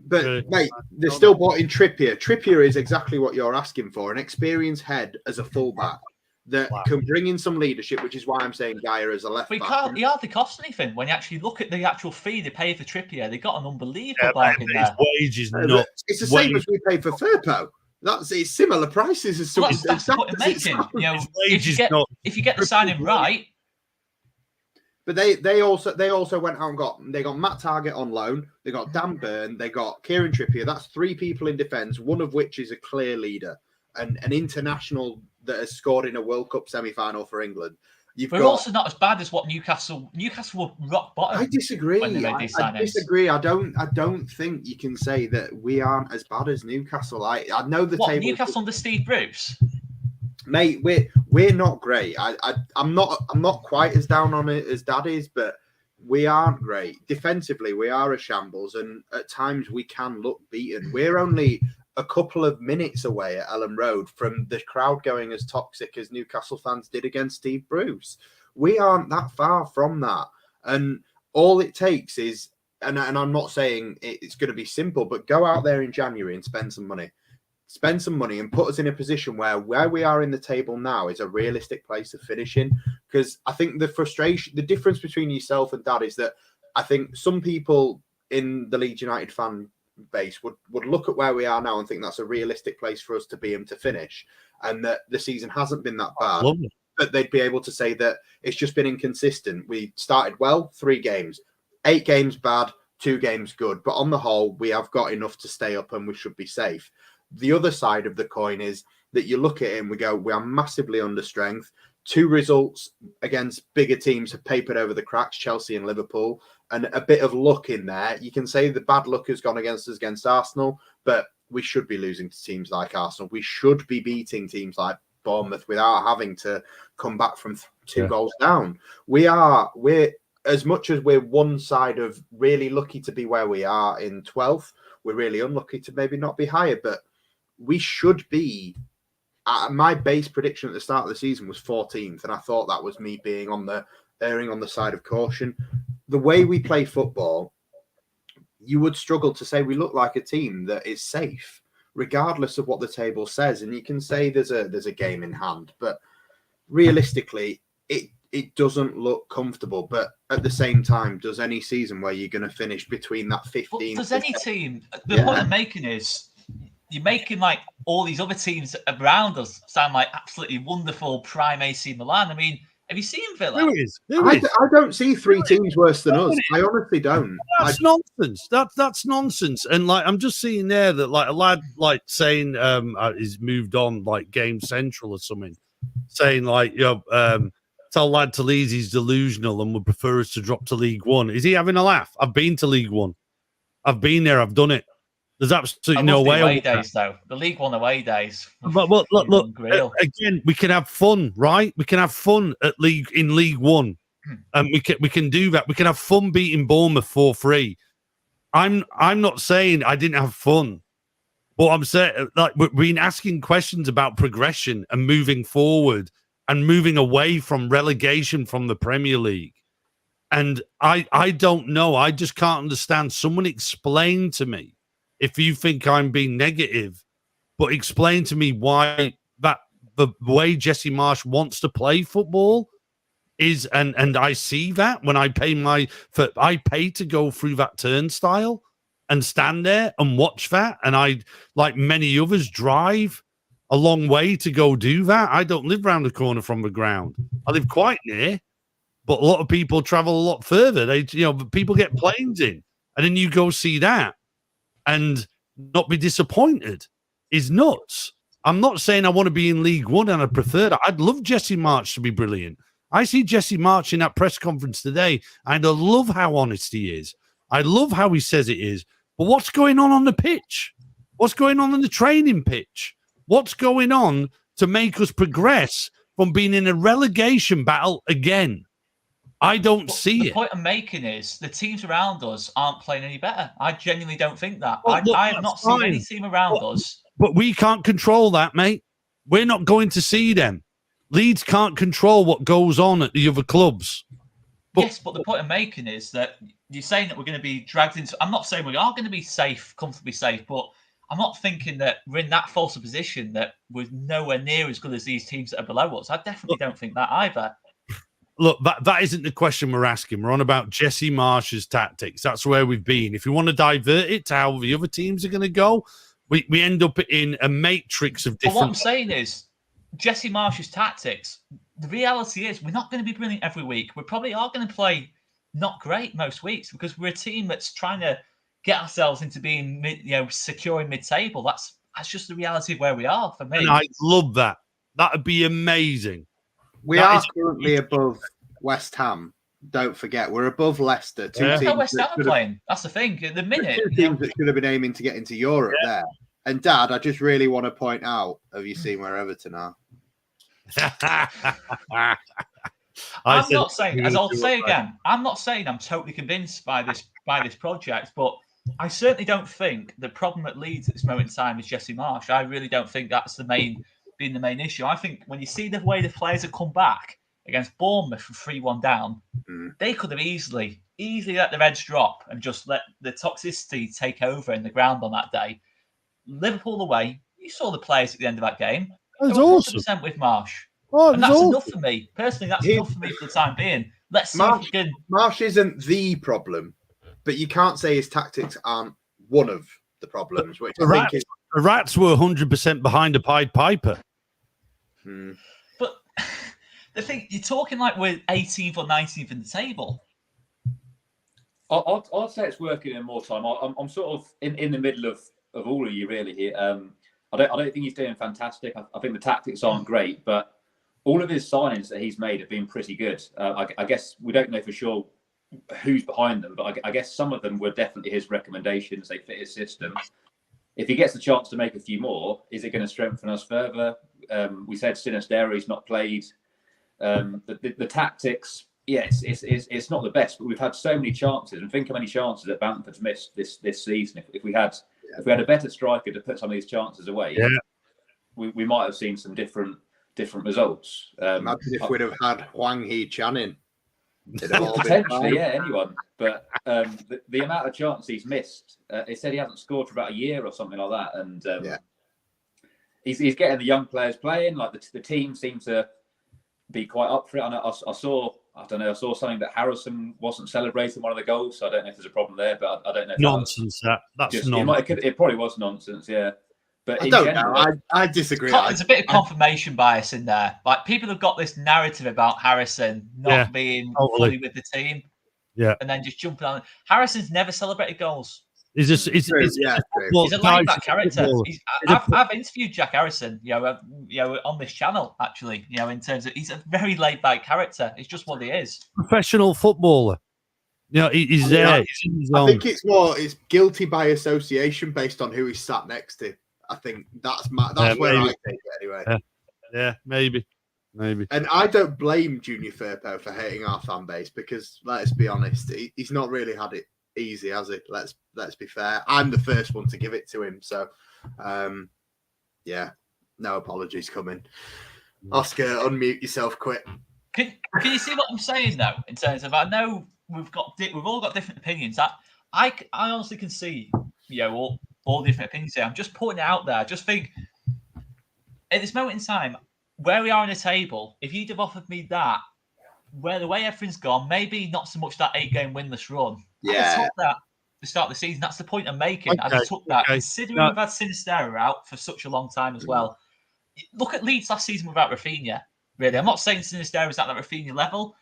But, mate, they still bought in Trippier. Trippier is exactly what you're asking for, an experienced head as a fullback that can bring in some leadership, which is why I'm saying Geyer as a left back. He hardly cost anything. When you actually look at the actual fee they paid for Trippier, they got an unbelievable bargain there. His wage is not. It's the same as we paid for Firpo. It's similar prices as some. That's the point of making. You know, if you get the signing right. But they also went out and got Matt Targett on loan. They got Dan Burn. They got Kieran Trippier. That's 3 people in defence, one of which is a clear leader and an international that has scored in a World Cup semi-final for England. We're also not as bad as what Newcastle were rock bottom. I disagree. When they made these signings. I disagree. I don't think you can say that we aren't as bad as Newcastle. I know the table. Newcastle under Steve Bruce. Mate, we're not great. I'm not quite as down on it as Dad is, but we aren't great. Defensively, we are a shambles, and at times we can look beaten. We're only a couple of minutes away at Ellen Road from the crowd going as toxic as Newcastle fans did against Steve Bruce. We aren't that far from that. And all it takes is, and I'm not saying it's going to be simple, but go out there in January and spend some money. Spend some money and put us in a position where we are in the table now is a realistic place of finishing. Because I think the difference between yourself and Dad is that I think some people in the Leeds United fan base would look at where we are now and think that's a realistic place for us to be and to finish, and that the season hasn't been that bad. But they'd be able to say that it's just been inconsistent. We started well, 3 games, 8 games bad, 2 games good. But on the whole, we have got enough to stay up and we should be safe. The other side of the coin is that you look at it and we go, we are massively under strength. 2 results against bigger teams have papered over the cracks, Chelsea and Liverpool, and a bit of luck in there. You can say the bad luck has gone against us against Arsenal, but we should be losing to teams like Arsenal. We should be beating teams like Bournemouth without having to come back from 2 goals down. We're as much as we're one side of really lucky to be where we are in 12th, we're really unlucky to maybe not be higher, but we should be. My base prediction at the start of the season was 14th, and I thought that was me being erring on the side of caution. The way we play football, you would struggle to say we look like a team that is safe, regardless of what the table says. And you can say there's a game in hand, but realistically, it doesn't look comfortable. But at the same time, does any season where you're going to finish between that 15? Does any team? The point I'm making is, you're making like all these other teams around us sound like absolutely wonderful prime AC Milan. I mean, have you seen Villa? Who is? I don't see 3 teams worse than us. I honestly don't. That's nonsense. That's nonsense. And like, I'm just seeing there that like a lad like saying he's moved on like Game Central or something, saying like tell lad to Leeds he's delusional and would prefer us to drop to League One. Is he having a laugh? I've been to League One. I've been there. I've done it. There's absolutely no way. Away days, though. The League One away days. But look. Again, we can have fun, right? We can have fun in League One, and we can do that. We can have fun beating Bournemouth 4-3. I'm not saying I didn't have fun, but I'm saying like we've been asking questions about progression and moving forward and moving away from relegation from the Premier League. And I don't know. I just can't understand. Someone explain to me. If you think I'm being negative, but explain to me why the way Jesse Marsch wants to play football is, and I see that when I pay to go through that turnstile and stand there and watch that, and I, like many others, drive a long way to go do that. I don't live around the corner from the ground. I live quite near, but a lot of people travel a lot further. People get planes in, and then you go see that. And not be disappointed is nuts. I'm not saying I want to be in League One and I prefer that. I'd love Jesse Marsch to be brilliant. I see Jesse Marsch in that press conference today, and I love how honest he is. I love how he says it is. But what's going on the pitch? What's going on the training pitch? What's going on to make us progress from being in a relegation battle again? I don't But see the it. point I'm making is the teams around us aren't playing any better. I genuinely don't think that. Well, look, I have that's not seen any fine. team around us. But we can't control that, mate. We're not going to see them. Leeds can't control what goes on at the other clubs. Yes, but the point I'm making is that you're saying that we're going to be dragged into. I'm not saying we are going to be safe, comfortably safe, but I'm not thinking that we're in that false a position that we're nowhere near as good as these teams that are below us. I definitely don't think that either. Look, that isn't the question we're asking. We're on about Jesse Marsh's tactics. That's where we've been. If you want to divert it to how the other teams are going to go, we end up in a matrix of different. But what I'm saying is, Jesse Marsh's tactics, the reality is we're not going to be brilliant every week. We probably are going to play not great most weeks because we're a team that's trying to get ourselves into being secure in mid-table. That's just the reality of where we are for me. And I love that. That would be amazing. We are currently above West Ham. Don't forget, we're above Leicester. Two teams West Ham are playing. That's the thing. At the minute, two teams that should have been aiming to get into Europe there. And Dad, I just really want to point out: have you seen where Everton are? I'm not saying, as I'll say again, I'm not saying I'm totally convinced by this project, but I certainly don't think the problem at Leeds at this moment in time is Jesse Marsh. I really don't think that's the main issue. I think when you see the way the players have come back against Bournemouth from 3-1 down, they could have easily let their edge drop and just let the toxicity take over in the ground on that day. Liverpool away, you saw the players at the end of that game. That was awesome. 100% with Marsh. Oh, and that's enough for me. Personally, that's enough for me for the time being. Let's see if we can... Marsh isn't the problem, but you can't say his tactics aren't one of the problems. Which I think the Rats were 100% behind a Pied Piper. But the thing, you're talking like we're 18th or 19th in the table. I'd say it's working in more time. I'm sort of in the middle of all of you really here. I don't think he's doing fantastic. I think the tactics aren't great, but all of his signings that he's made have been pretty good. I guess we don't know for sure who's behind them, but I guess some of them were definitely his recommendations. They fit his system. If he gets the chance to make a few more, is it going to strengthen us further? We said Sinisterra's not played. The tactics, yes, it's not the best, but we've had so many chances, and think how many chances that Bamford's missed this season. If we had a better striker to put some of these chances away, we might have seen some different different results. Imagine if we'd have had Hwang Hee-chan in. Potentially, yeah, anyone. But the amount of chances he's missed, he said he hasn't scored for about a year or something like that. And he's getting the young players playing. Like the team seemed to be quite up for it. I saw something that Harrison wasn't celebrating one of the goals. So I don't know if there's a problem there, but I don't know. If Nonsense. That's nonsense. It probably was nonsense, yeah. But I don't know. I disagree. There's a bit of confirmation bias in there. Like people have got this narrative about Harrison not being fully with the teim, and then just jumping on. Harrison's never celebrated goals. He's a laid-back character. I've interviewed Jack Harrison, on this channel actually. In terms of he's a very laid-back character. It's just what he is. Professional footballer. He's there. I think it's guilty by association based on who he's sat next to. I think that's where I take it anyway. Yeah, maybe. And I don't blame Junior Firpo for hating our fan base because let's be honest, he's not really had it easy, has he? Let's be fair. I'm the first one to give it to him. So, no apologies coming. Oscar, unmute yourself quick. Can you see what I'm saying though? In terms of, I know we've all got different opinions. I honestly can see, all different opinions here. I'm just putting it out there. I just think at this moment in time, where we are in the table, if you'd have offered me that, the way everything's gone, maybe not so much that 8-game winless run. Yeah. I took that to start the season. That's the point I'm making. I took that. Considering we've had Sinisterra out for such a long time as well. Look at Leeds last season without Rafinha. Really, I'm not saying Sinisterra is at that Rafinha level,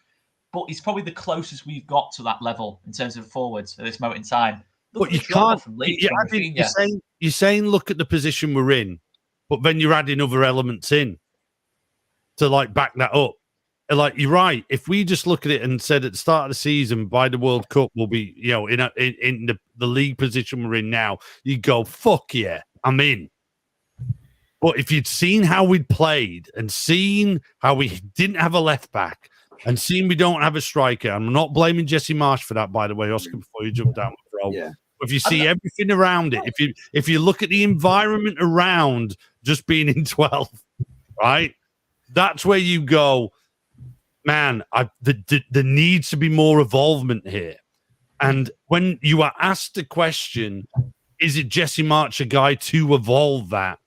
but he's probably the closest we've got to that level in terms of forwards at this moment in time. But you can't. You're saying look at the position we're in, but then you're adding other elements in to back that up. You're right. If we just look at it and said at the start of the season, by the World Cup, we'll be in the league position we're in now, you go fuck yeah, I'm in. But if you'd seen how we'd played and seen how we didn't have a left back, and seeing we don't have a striker, I'm not blaming Jesse Marsh for that, by the way, Oscar, before you jump down the throw. Yeah. If you see everything around it, if you look at the environment around just being in 12, right? That's where you go, man, there needs to be more involvement here. And when you are asked the question, is it Jesse March a guy to evolve that?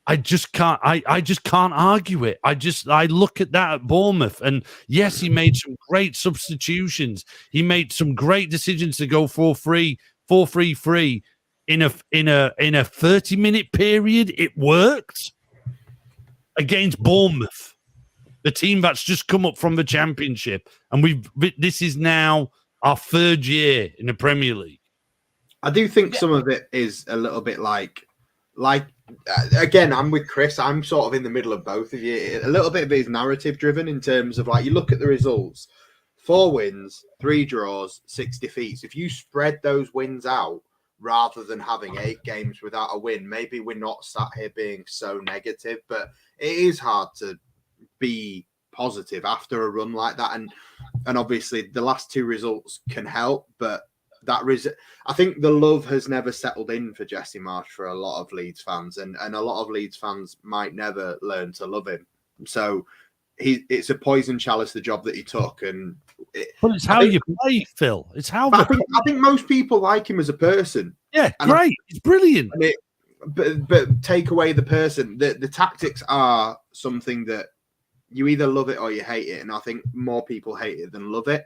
I just can't argue it. I look at that at Bournemouth, and yes, he made some great substitutions. He made some great decisions to go 4-3-3 in a 30-minute period. It worked against Bournemouth, the team that's just come up from the Championship, and this is now our 3rd year in the Premier League. I do think some of it is a little bit like again, I'm with Chris. I'm sort of in the middle of both of you. A little bit of it is narrative driven in terms of like you look at the results: 4 wins, 3 draws, 6 defeats. If you spread those wins out rather than having 8 games without a win, maybe we're not sat here being so negative. But it is hard to be positive after a run like that, and obviously the last 2 results can help, but I think the love has never settled in for Jesse Marsh for a lot of Leeds fans, and a lot of Leeds fans might never learn to love him. So it's a poison chalice, the job that he took, but it's how you play, Phil. It's how I think most people like him as a person. Yeah, great. It's brilliant. But take away the person, the tactics are something that you either love it or you hate it, and I think more people hate it than love it.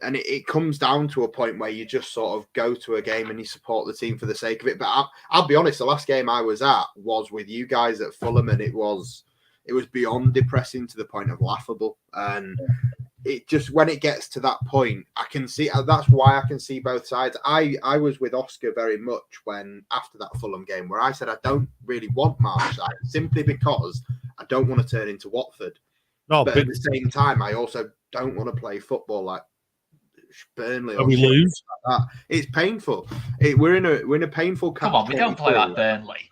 And it comes down to a point where you just sort of go to a game and you support the team for the sake of it. But I'll be honest, the last game I was at was with you guys at Fulham, and it was beyond depressing to the point of laughable. And it just, when it gets to that point, I can see, that's why I can see both sides. I was with Oscar very much when, after that Fulham game, where I said I don't really want Marsh side, simply because I don't want to turn into Watford. But at the same time, I also don't want to play football like Burnley or we lose. Like that. It's painful. We're in a painful. Come on, we don't play like Burnley.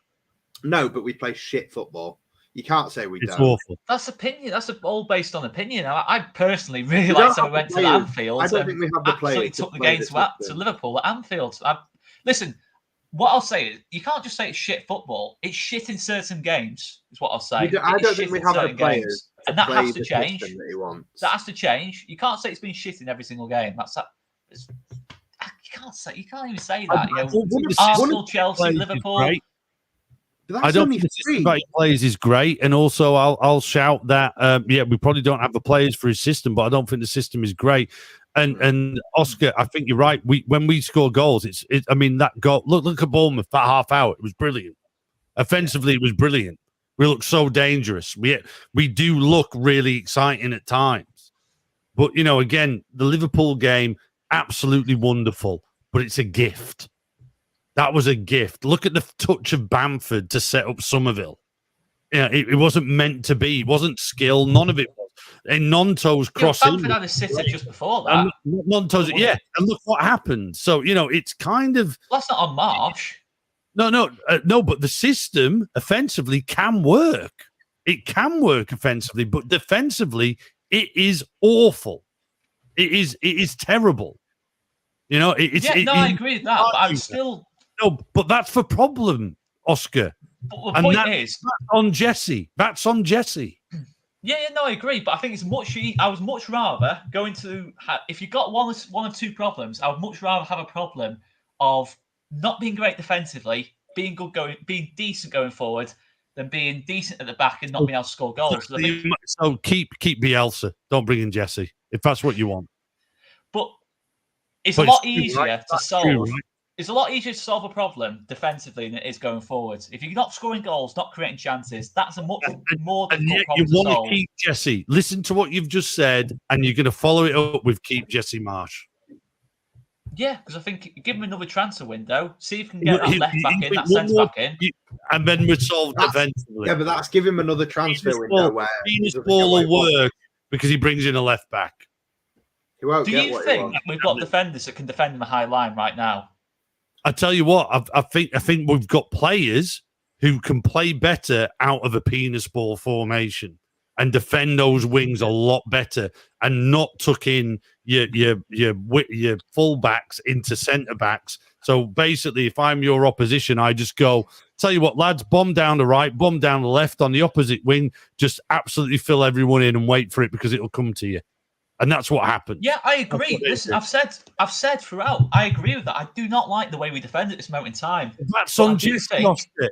No, but we play shit football. You can't say we don't. It's awful. That's opinion. That's all based on opinion. I personally really liked how we went to Anfield. I don't think we have the players. Absolutely took the game to Liverpool at Anfield. Listen, what I'll say is, you can't just say it's shit football. It's shit in certain games, is what I'll say. I don't think we have the players. And that has to change. That has to change. You can't say it's been shit in every single game. You can't even say that. Arsenal, Chelsea, Liverpool. I don't think the system that he plays is great, and also I'll shout that we probably don't have the players for his system, but I don't think the system is great. And Oscar, I think you're right. When we score goals, that goal. Look at Bournemouth, that half hour, it was brilliant. Offensively, it was brilliant. We look so dangerous. We do look really exciting at times. But, again, the Liverpool game, absolutely wonderful, but it's a gift. That was a gift. Look at the touch of Bamford to set up Somerville. It wasn't meant to be. It wasn't skill. None of it was. And Nonto's crossing. Bamford had a sitter just before that. And Nonto's, and look what happened. So, it's kind of... Well, that's not on Marsh. No, but the system offensively can work. It can work offensively, but defensively, it is awful. It is terrible. I agree with that, but I'm still... No, but that's the problem, Oscar. But the point is... That's on Jesse. That's on Jesse. Yeah, I agree, but I think it's I would much rather go into... If you've got one of 2 problems, I would much rather have a problem of not being great defensively, being being decent going forward, than being decent at the back and not being able to score goals. So keep Bielsa. Don't bring in Jesse if that's what you want. But it's a lot easier to solve. It's a lot easier to solve a problem defensively than it is going forward. If you're not scoring goals, not creating chances, that's a much more difficult problem to solve. You want to keep Jesse. Listen to what you've just said, and you're going to follow it up with keep Jesse Marsh. Yeah, because I think give him another transfer window, see if you can get that left back in, that centre back in. And then we're solved eventually. Yeah, but that's give him another transfer window where Venus Ball will work because he brings in a left back. Do you think we've got defenders that can defend in the high line right now? I tell you what, I think we've got players who can play better out of a penis ball formation. and defend those wings a lot better, and not tuck in your fullbacks into centre backs. So basically, if I'm your opposition, I just go, tell you what, lads, bomb down the right, bomb down the left on the opposite wing, just absolutely fill everyone in and wait for it because it'll come to you. And that's what happened. Yeah, I agree. Listen, I've said throughout, I agree with that. I do not like the way we defend at this moment in time. That's on Jesse.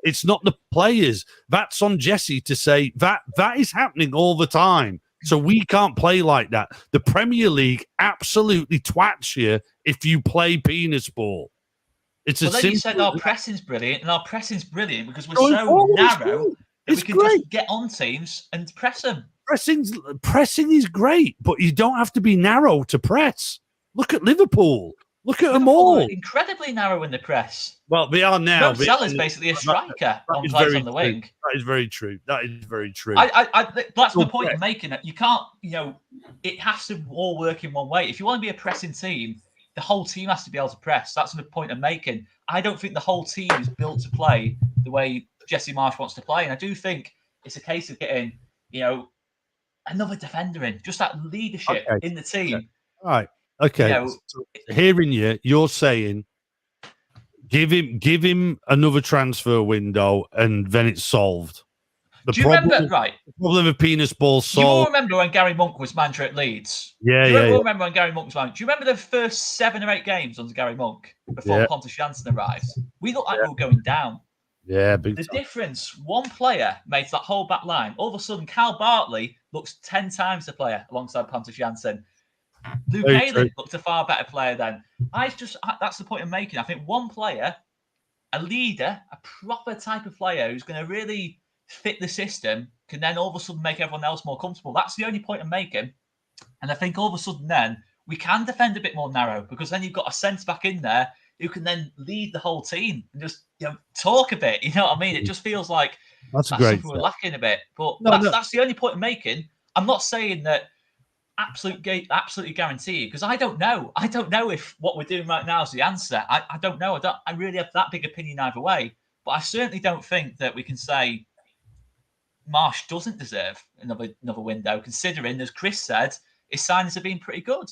It's not the players. That's on Jesse to say that is happening all the time. So we can't play like that. The Premier League absolutely twats you if you play penis ball. It's well, then you said our pressing's brilliant, and our pressing's brilliant because we're so narrow that we can just get on teams and press them. Pressing is great, but you don't have to be narrow to press. Look at Liverpool. Look at them all. Incredibly narrow in the press. Well, they are now. Salah's basically a striker on the wing. That is very true. That is very true. That's the point I'm making. That you can't, it has to all work in one way. If you want to be a pressing team, the whole team has to be able to press. That's the point I'm making. I don't think the whole team is built to play the way Jesse Marsch wants to play, and I do think it's a case of getting, another defender in, just that leadership in the team. All right. Okay. So hearing you're saying give him another transfer window and then it's solved. Do you remember, right? The problem of penis ball solved. You all remember when Gary Monk was manager at Leeds? Yeah, Do you remember when Gary Monk was manager? Do you remember the first 7 or 8 games under Gary Monk before Pontus Janssen arrived? We looked like we were going down. Yeah, the difference, one player made that whole back line. All of a sudden, Cal Bartley looks 10 times the player alongside Pontus Janssen. Luke Ayling looked a far better player then. That's the point I'm making. I think one player, a leader, a proper type of player who's going to really fit the system, can then all of a sudden make everyone else more comfortable. That's the only point I'm making. And I think all of a sudden then we can defend a bit more narrow because then you've got a centre back in there who can then lead the whole team and just talk a bit. You know what I mean? It just feels like that's something we're lacking a bit. But that's the only point I'm making. I'm not saying that absolutely guarantee because I don't know. I don't know if what we're doing right now is the answer. I don't know. I really have that big opinion either way. But I certainly don't think that we can say Marsch doesn't deserve another window, considering, as Chris said, his signings have been pretty good.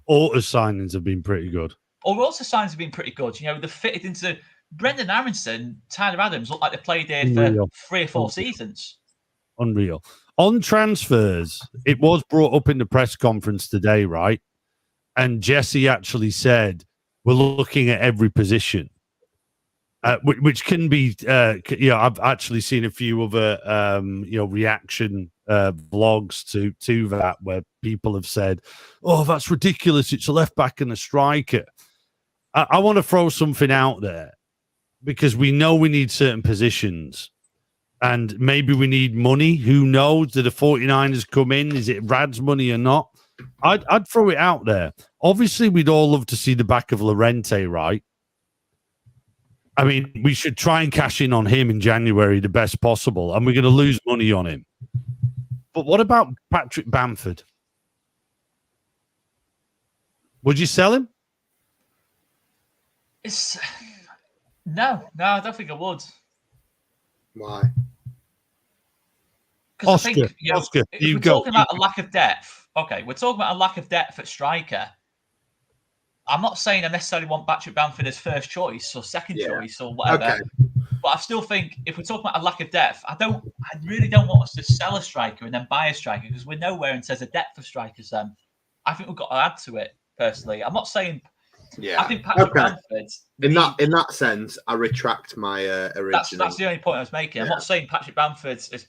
All his signings have been pretty good. Or also signings have been pretty good. They've fitted into Brendan Aronson, Tyler Adams look like they played here for 3 or 4 seasons. Unreal. On transfers, it was brought up in the press conference today, right? And Jesse actually said, we're looking at every position, which can be, I've actually seen a few other, reaction vlogs to that where people have said, oh, that's ridiculous. It's a left back and a striker. I want to throw something out there because we know we need certain positions and maybe we need money. Who knows? Do the 49ers come in? Is it Rad's money or not? I'd throw it out there. Obviously, we'd all love to see the back of Llorente, right? I mean, we should try and cash in on him in January the best possible, and we're going to lose money on him. But what about Patrick Bamford? Would you sell him? No, I don't think I would. Why? Because I think Oscar, if we're talking about a lack of depth. Okay, we're talking about a lack of depth at striker. I'm not saying I necessarily want Patrick Bamford as first choice or second choice or whatever. Okay. But I still think if we're talking about a lack of depth, I really don't want us to sell a striker and then buy a striker because we're nowhere and says a depth of strikers. Then I think we've got to add to it. Personally, I'm not saying. Yeah, I think Patrick Bamford. In that sense, I retract my original. That's the only point I was making. I'm not saying Patrick Bamford has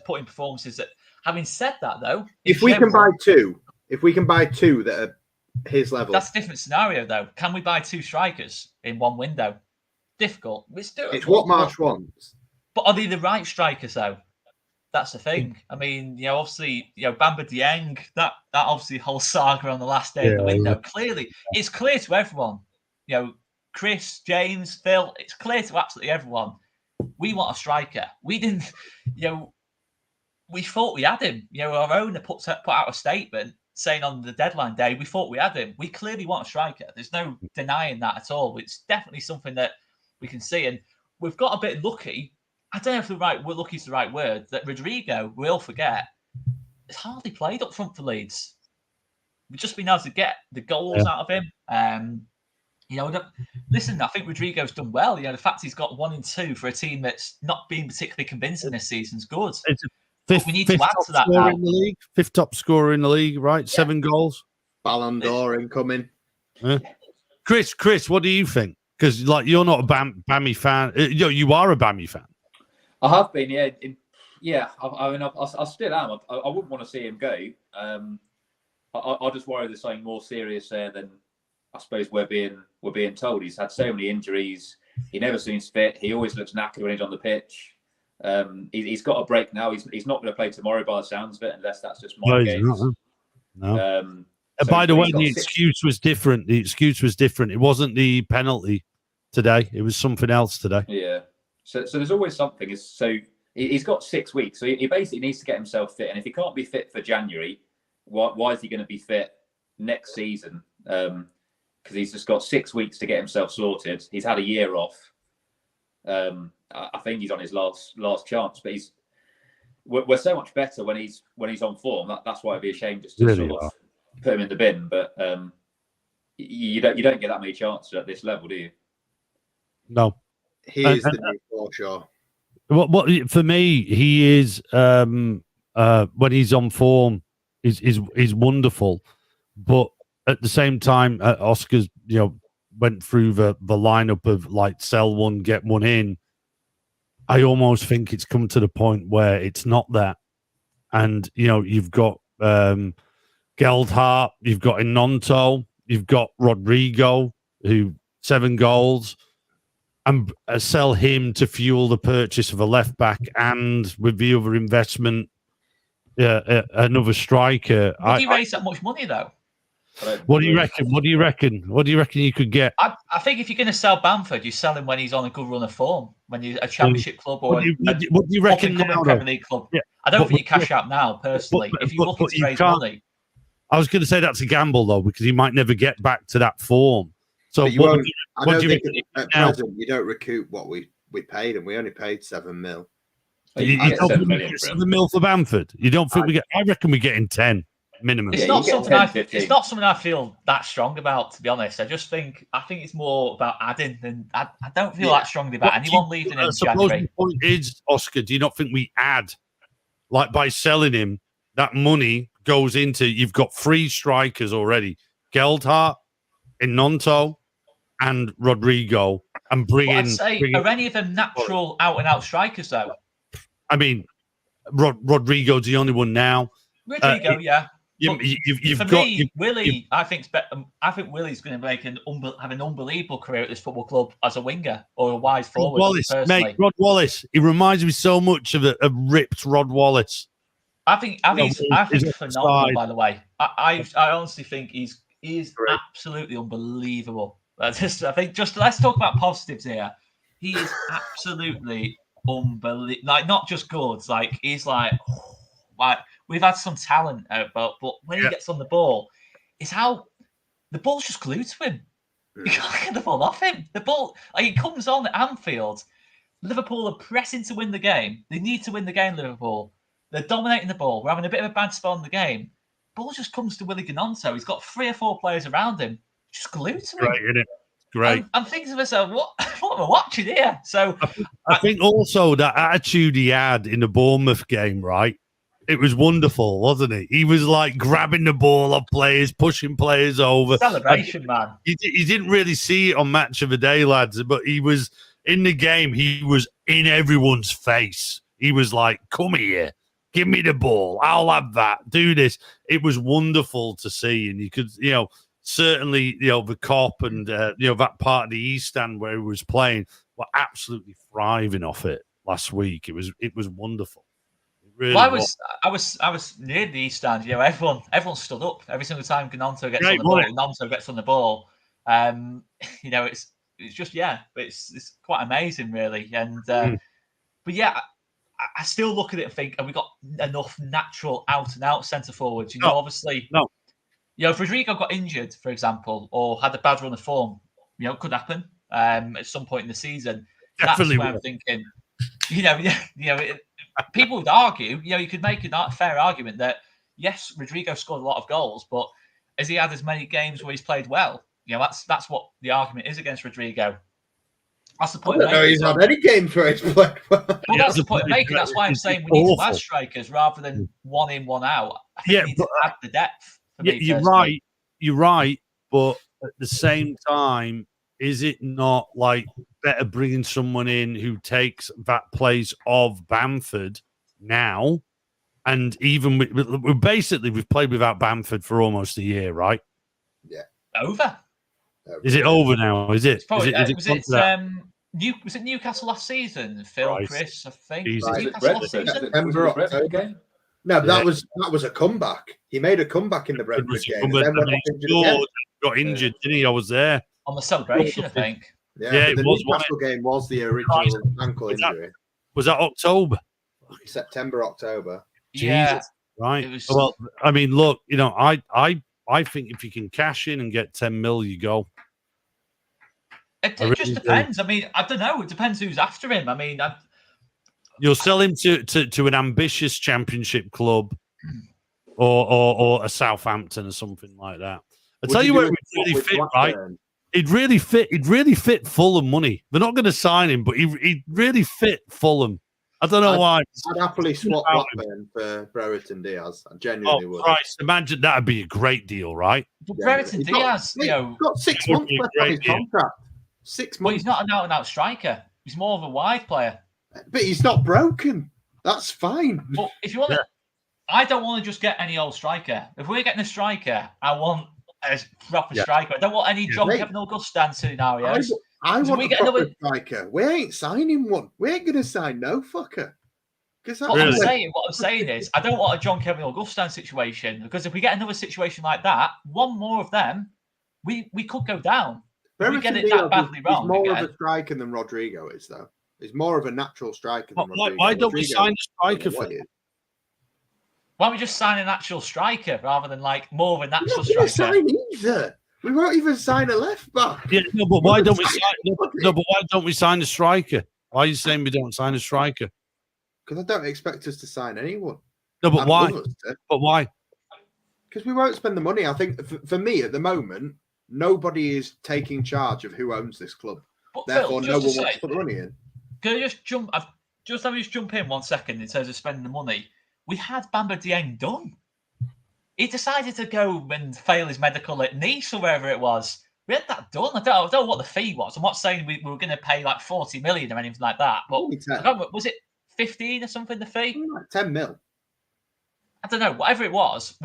put in performances that. Having said that, though, if we can buy two that are his level, that's a different scenario, though. Can we buy 2 strikers in one window? Difficult. It's what Marsch wants. But are they the right strikers, though? That's the thing. I mean, obviously, Bamba Dieng, that obviously whole saga on the last day of the window. Clearly, it's clear to everyone. Chris, James, Phil, it's clear to absolutely everyone. We want a striker. We didn't, we thought we had him. Our owner put out a statement saying on the deadline day, we thought we had him. We clearly want a striker. There's no denying that at all. It's definitely something that we can see. And we've got a bit lucky I don't know if the right word, lucky is the right word, that Rodrigo, we'll forget, has hardly played up front for Leeds. We've just been able to get the goals out of him. Listen, I think Rodrigo's done well. The fact he's got 1 and 2 for a team that's not been particularly convincing this season is good. It's but we need to add to that now. In the league, 5th top scorer in the league, right? 7 goals. Ballon d'Or incoming. Chris, what do you think? Because you're not a Bammy fan. You are a Bammy fan. I have been, yeah. I mean, I still am. I wouldn't want to see him go. I just worry there's something more serious there than I suppose we're being told. He's had so many injuries. He never seems fit. He always looks knackered when he's on the pitch. He's got a break now. He's not going to play tomorrow by the sounds of it, unless that's just my games. No. So by the way, the excuse was different. It wasn't the penalty today. It was something else today. Yeah. So there's always something. So he's got 6 weeks. So he basically needs to get himself fit. And if he can't be fit for January, why is he going to be fit next season? Because he's just got 6 weeks to get himself sorted. He's had a year off. I think he's on his last chance. But we're so much better when he's on form. That's why it'd be a shame just to sort of put him in the bin. But you don't get that many chances at this level, do you? No. He is the new Forshaw. What for me, he is when he's on form is wonderful, but at the same time, Oscar's went through the lineup of sell one, get one in. I almost think it's come to the point where it's not that, and you've got Geldhart, you've got Inonto, you've got Rodrigo, who 7 goals. And sell him to fuel the purchase of a left back, and with the other investment, another striker. Would he raise that much money though? What do you reckon? What do you reckon you could get? I think if you're going to sell Bamford, you sell him when he's on a good run of form, when you're a Championship club or what do you reckon now, Premier League club. Yeah. I don't think you cash out now personally. If you're looking to raise money, I was going to say that's a gamble though, because he might never get back to that form. So I don't think at present you don't recoup what we paid, and we only paid 7 mil. You don't think we get 7 mil for Bamford? You don't think we get? I reckon we're getting 10 minimum. It's not something I feel that strong about, to be honest. I think it's more about adding than I don't feel that strongly about anyone leaving in January. The point is, Oscar, do you not think we add, by selling him, that money goes into, you've got 3 strikers already, Geldhart, Inonto, and Rodrigo, and are any of them natural out-and-out strikers, though? I mean, Rodrigo's the only one now. Rodrigo, yeah. Willie, I think Willie's going to have an unbelievable career at this football club as a winger or a wide forward. Rod Wallace. He reminds me so much of a ripped Rod Wallace. I think he's phenomenal. By the way, I honestly think he's absolutely unbelievable. I think let's talk about positives here. He is absolutely unbelievable. Not just good. He's we've had some talent out, but when he gets on the ball, it's how the ball's just glued to him. You can't get the ball off him. The ball, he comes on at Anfield. Liverpool are pressing to win the game. They need to win the game, Liverpool. They're dominating the ball. We're having a bit of a bad spell in the game. Ball just comes to Willie Gnonto. He's got 3 or 4 players around him. Just glued to him. Great, isn't it? Great. I'm thinking to myself, what am I watching here? So I think also that attitude he had in the Bournemouth game, right? It was wonderful, wasn't it? He was grabbing the ball off players, pushing players over. Celebration, man. You didn't really see it on Match of the Day, lads, but he was in the game. He was in everyone's face. He was like, come here. Give me the ball. I'll have that. Do this. It was wonderful to see. And you could, certainly, the Cop and, that part of the East Stand where he was playing were absolutely thriving off it last week. It was wonderful. Really I was near the East Stand. Everyone stood up every single time Gnonto gets on the ball. Gnonto gets on the ball. It's just it's quite amazing, really. And but yeah, I still look at it and think, have we got enough natural out and out centre forwards? Obviously, no. If Rodrigo got injured, for example, or had a bad run of form, it could happen at some point in the season. Definitely that's where I'm thinking. People would argue, you could make a fair argument that yes, Rodrigo scored a lot of goals, but has he had as many games where he's played well? That's what the argument is against Rodrigo. That's the point. He's had any games where he's played well. Well, that's the point I'm making. That's why I'm saying we need to have strikers rather than one in, one out. I think we need to add the depth. You're right. You're right, but at the same time, is it not like better bringing someone in who takes that place of Bamford now? And even we've played without Bamford for almost a year, right? Yeah. Over. Is it over now? Is it? Was it Newcastle last season? Phil, Chris, I think. September, October. No, but that was a comeback. He made a comeback in the Brentford game. Got injured, didn't he? I was there on the celebration, I think. Yeah, the Newcastle game was the original ankle injury. Was that October? September, October. Yeah, Jesus. Right. Well, I mean, look, I think if you can cash in and get 10 mil, you go. It just depends. I mean, I don't know. It depends who's after him. I mean, you'll sell him to an ambitious championship club or a Southampton or something like that. I tell you where he'd really fit, right? He'd really fit Fulham money. They're not going to sign him, but he'd really fit Fulham. I don't know why. I'd happily swap Blackburn for Brereton Diaz. I genuinely would. Christ, imagine that'd be a great deal, right? But Brereton Diaz, got 6 months left on his contract. 6 months. Well, he's not an out-and-out striker. He's more of a wide player. But he's not broken. That's fine. But if you want to, I don't want to just get any old striker. If we're getting a striker, I want a proper striker. I don't want any John Kevin Augustin scenarios. I want a proper striker. We ain't signing one. We ain't going to sign no fucker. What I'm saying is, I don't want a John Kevin Augustin situation, because if we get another situation like that, one more of them, we could go down. If we get it that badly wrong. He's more of a striker than Rodrigo is, though. He's more of a natural striker than Rodrigo. Why don't we sign a striker for him? Why don't we just sign an actual striker rather than more of a natural striker? We're not striker? going to sign either. We won't even sign a left back. Yeah, no, but why don't we sign? No, but why don't we sign a striker? Why are you saying we don't sign a striker? Because I don't expect us to sign anyone. No, but why? But why? Because we won't spend the money. I think for me at the moment, nobody is taking charge of who owns this club. But therefore, no one wants to put the money in. Can I just jump? Let me just jump in 1 second in terms of spending the money. We had Bamba Dieng done. He decided to go and fail his medical at Nice or wherever it was. We had that done. I don't know what the fee was. I'm not saying we were going to pay 40 million or anything like that. But was it 15 or something, the fee? 10 mil. I don't know. Whatever it was,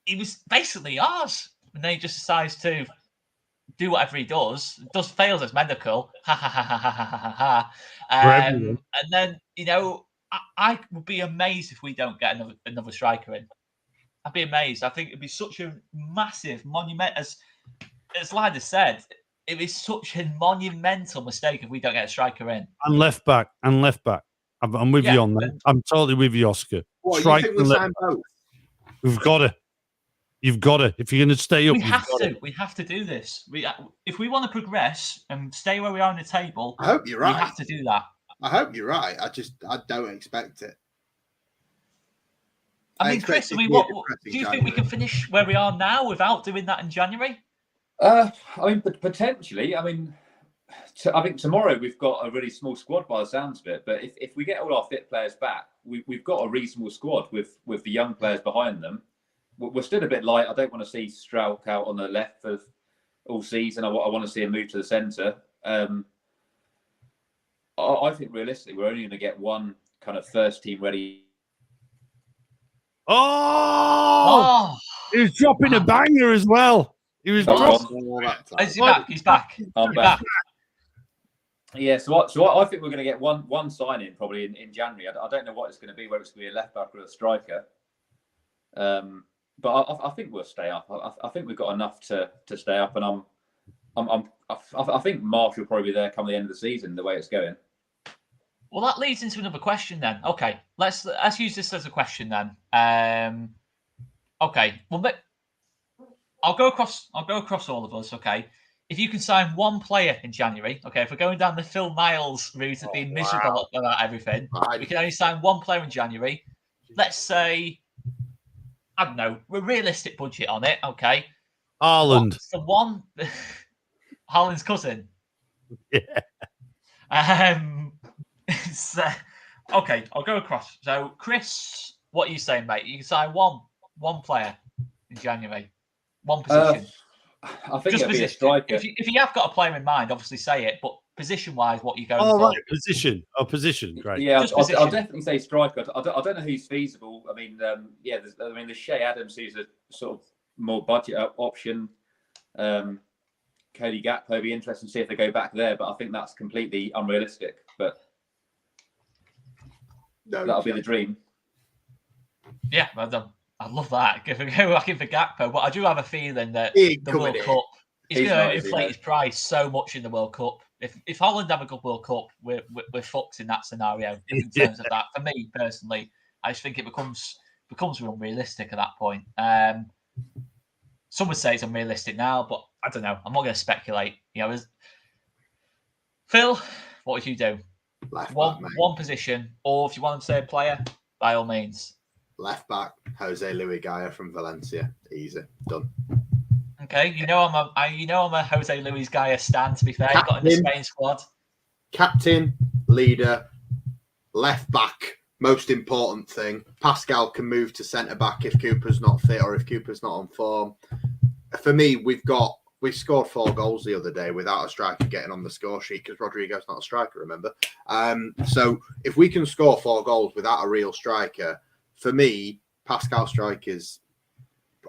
he was basically ours. And then he just decides to do whatever he does fails as medical. Ha ha ha ha ha ha ha ha. And then, I would be amazed if we don't get another striker in. I'd be amazed. I think it'd be such a massive monument. As Lyda said, it is such a monumental mistake if we don't get a striker in. And left back. I'm with you on that. I'm totally with you, Oscar. What, you think we sign both? We've got to. You've got to. If you're going to stay up, we have to do this. If we want to progress and stay where we are on the table, I hope you're right. We have to do that. I hope you're right. I don't expect it. I mean, Chris, do you think we can finish where we are now without doing that in January? Potentially. I think tomorrow we've got a really small squad by the sounds of it. But if we get all our fit players back, we've got a reasonable squad with the young players behind them. We're still a bit light. I don't want to see Strauch out on the left for all season. I want to see him move to the centre. I think realistically, we're only going to get one kind of first team ready. Oh! He was dropping a banger as well. He was Is he back? He's back. I'm back. Yeah, so I think we're going to get one sign-in probably in January. I don't know what it's going to be, whether it's going to be a left back or a striker. But I think we'll stay up. I think we've got enough to stay up, and I think March will probably be there come the end of the season. The way it's going. Well, that leads into another question then. Okay, let's use this as a question then. Okay, well, I'll go across all of us. Okay, if you can sign one player in January, okay, if we're going down the Phil Miles route of being miserable about everything, we can only sign one player in January. Let's say, I don't know, a realistic budget on it, okay. Haaland. What's the one? Haaland's cousin. Yeah. So, okay, I'll go across. So, Chris, what are you saying, mate? You can sign one player in January, one position. I think it'll be a striker. If you have got a player in mind, obviously say it. But position-wise, what are you going for? Right, position. Oh, position. Great. Yeah, I'll definitely say striker. I don't know who's feasible. I mean, there's Shea Adams, who's a sort of more budget option. Cody Gakpo would be interesting to see if they go back there, but I think that's completely unrealistic. But that'll be the dream. Yeah, I love that. If we go back in for Gakpo, but I do have a feeling that the World Cup is going to inflate his price so much in the World Cup. If Holland have a good World Cup, we're fucked in that scenario in terms of that. For me personally, I just think it becomes unrealistic at that point. Some would say it's unrealistic now, but I don't know. I'm not going to speculate. Phil, what would you do? One position, or if you want to say a player, by all means. Left back, Jose Luis Gaya from Valencia. Easy, done. Okay, I'm a Jose Luis Gaya stan. To be fair, he got in the Spain squad. Captain, leader, left back. Most important thing, Pascal can move to centre back if Cooper's not fit or if Cooper's not on form. For me, we scored 4 goals the other day without a striker getting on the score sheet because Rodrigo's not a striker, remember? So if we can score 4 goals without a real striker, for me, Pascal Struijk is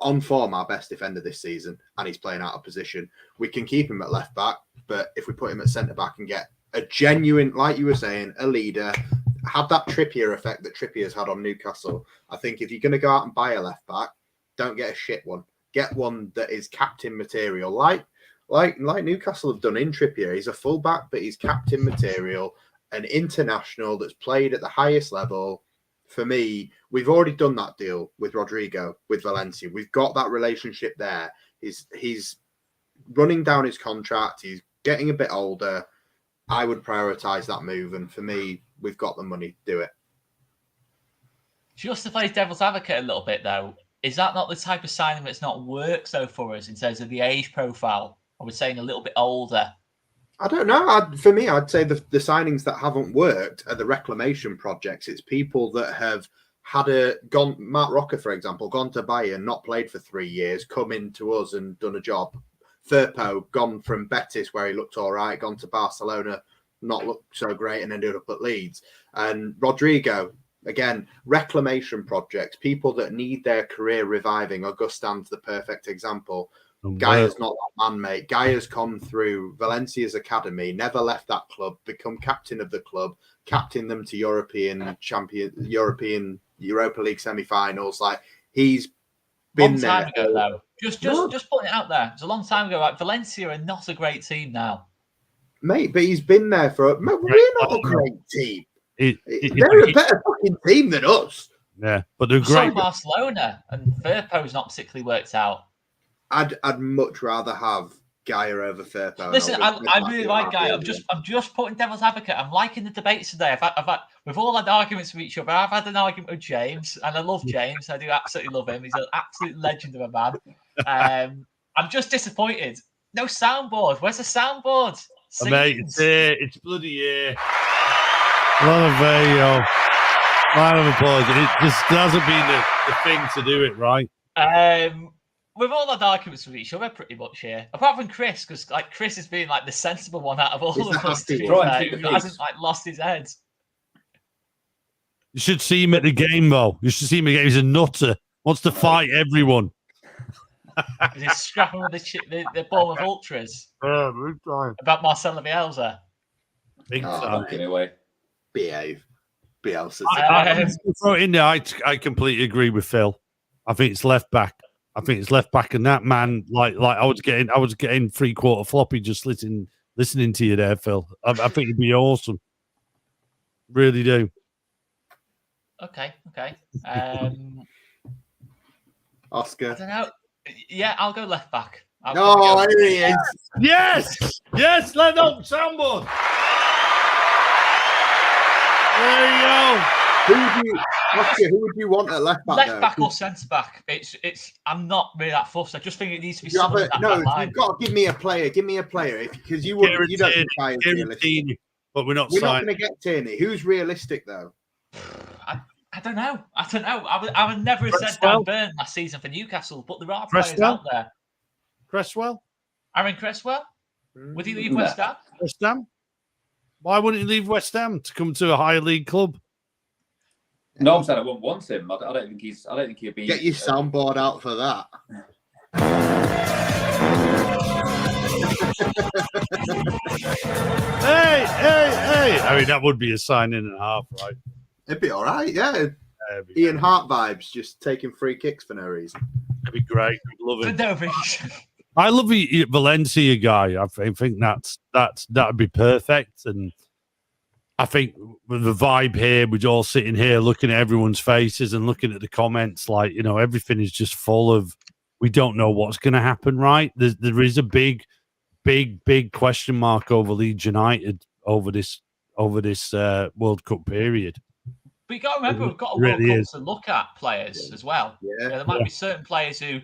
on form our best defender this season, and he's playing out of position. We can keep him at left back, but if we put him at centre back and get a genuine, like you were saying, a leader, have that Trippier effect that Trippier's had on Newcastle. I think if you're going to go out and buy a left back, don't get a shit one. Get one that is captain material, like Newcastle have done in Trippier. He's a fullback, but he's captain material, an international that's played at the highest level. For me, we've already done that deal with Rodrigo, with Valencia. We've got that relationship there. He's running down his contract. He's getting a bit older. I would prioritise that move, and for me, we've got the money to do it. Just to play devil's advocate a little bit, though, is that not the type of signing that's not worked so for us in terms of the age profile? I was saying a little bit older. I don't know. For me, I'd say the signings that haven't worked are the reclamation projects. It's people that have gone. Mark Rocker, for example, gone to Bayern, not played for 3 years, come into us and done a job. Firpo, gone from Betis, where he looked all right, gone to Barcelona, not looked so great, and ended up at Leeds. And Rodrigo, again, reclamation projects, people that need their career reviving. Augustine's the perfect example. Gaya's not that man, mate. Gaya's come through Valencia's academy, never left that club, become captain of the club, captain them to Europa League semi-finals. Like, he's been there. Long time ago, though. Just putting it out there. It's a long time ago. Like, Valencia are not a great team now, mate. But he's been there for. We're not a great team. They're a better fucking team than us. Yeah, but they're great. So Barcelona and Firpo's not particularly worked out. I'd much rather have Gaya over Firpo. Listen, I really like Gaya. I'm just putting devil's advocate. I'm liking the debates today. We've all had arguments with each other. I've had an argument with James, and I love James. I do absolutely love him. He's an absolute legend of a man. I'm just disappointed. No soundboard. Where's the soundboard? Mate, it's here. It's bloody here. Round of applause. It just hasn't been the thing to do it right. We've all had arguments with each other pretty much here, apart from Chris, because Chris has been the sensible one out of all of us. Who hasn't lost his head. You should see him at the game, though. You should see him again. He's a nutter. Wants to fight everyone. He's scrapping with the Bournemouth Ultras. Yeah, big time. About Marcelo Bielsa. Big time. Anyway. Behave. Bielsa. I completely agree with Phil. I think it's left back. And that man, like I was getting 3/4 floppy just listening to you there, Phil. I think it'd be awesome. Really do. Okay. Oscar. I don't know. Yeah, I'll go left back. No, here he is. Yes, yes, let up soundboard. There you go. Who would you want at left back? Left back or centre back? It's. I'm not really that fussed. I just think it needs to be someone in that back line. You've got to give me a player. Give me a player, because you wouldn't. You don't think I is realistic. But we're not going to get Tierney. Who's realistic though? I don't know. I would never have said Dan Burn last season for Newcastle, but there are players out there. Cresswell? Aaron Cresswell? Would he leave West Ham? West Ham? Why wouldn't he leave West Ham to come to a higher league club? No, I'm saying I wouldn't want him. I don't think he'd be. Get your soundboard out for that. Hey! I mean, that would be a signing and a half, right? It'd be all right, yeah. Ian Hart vibes, just taking free kicks for no reason. It'd be great. I'd love it. For no reason. I love the Valencia guy. I think that'd be perfect. And I think with the vibe here, we're all sitting here looking at everyone's faces and looking at the comments, like, you know, everything is just full of, we don't know what's going to happen, right? There is a big question mark over Leeds United over this World Cup period. But you got to remember, we've got a World Cup to look at players as well. Yeah. There might be certain players who,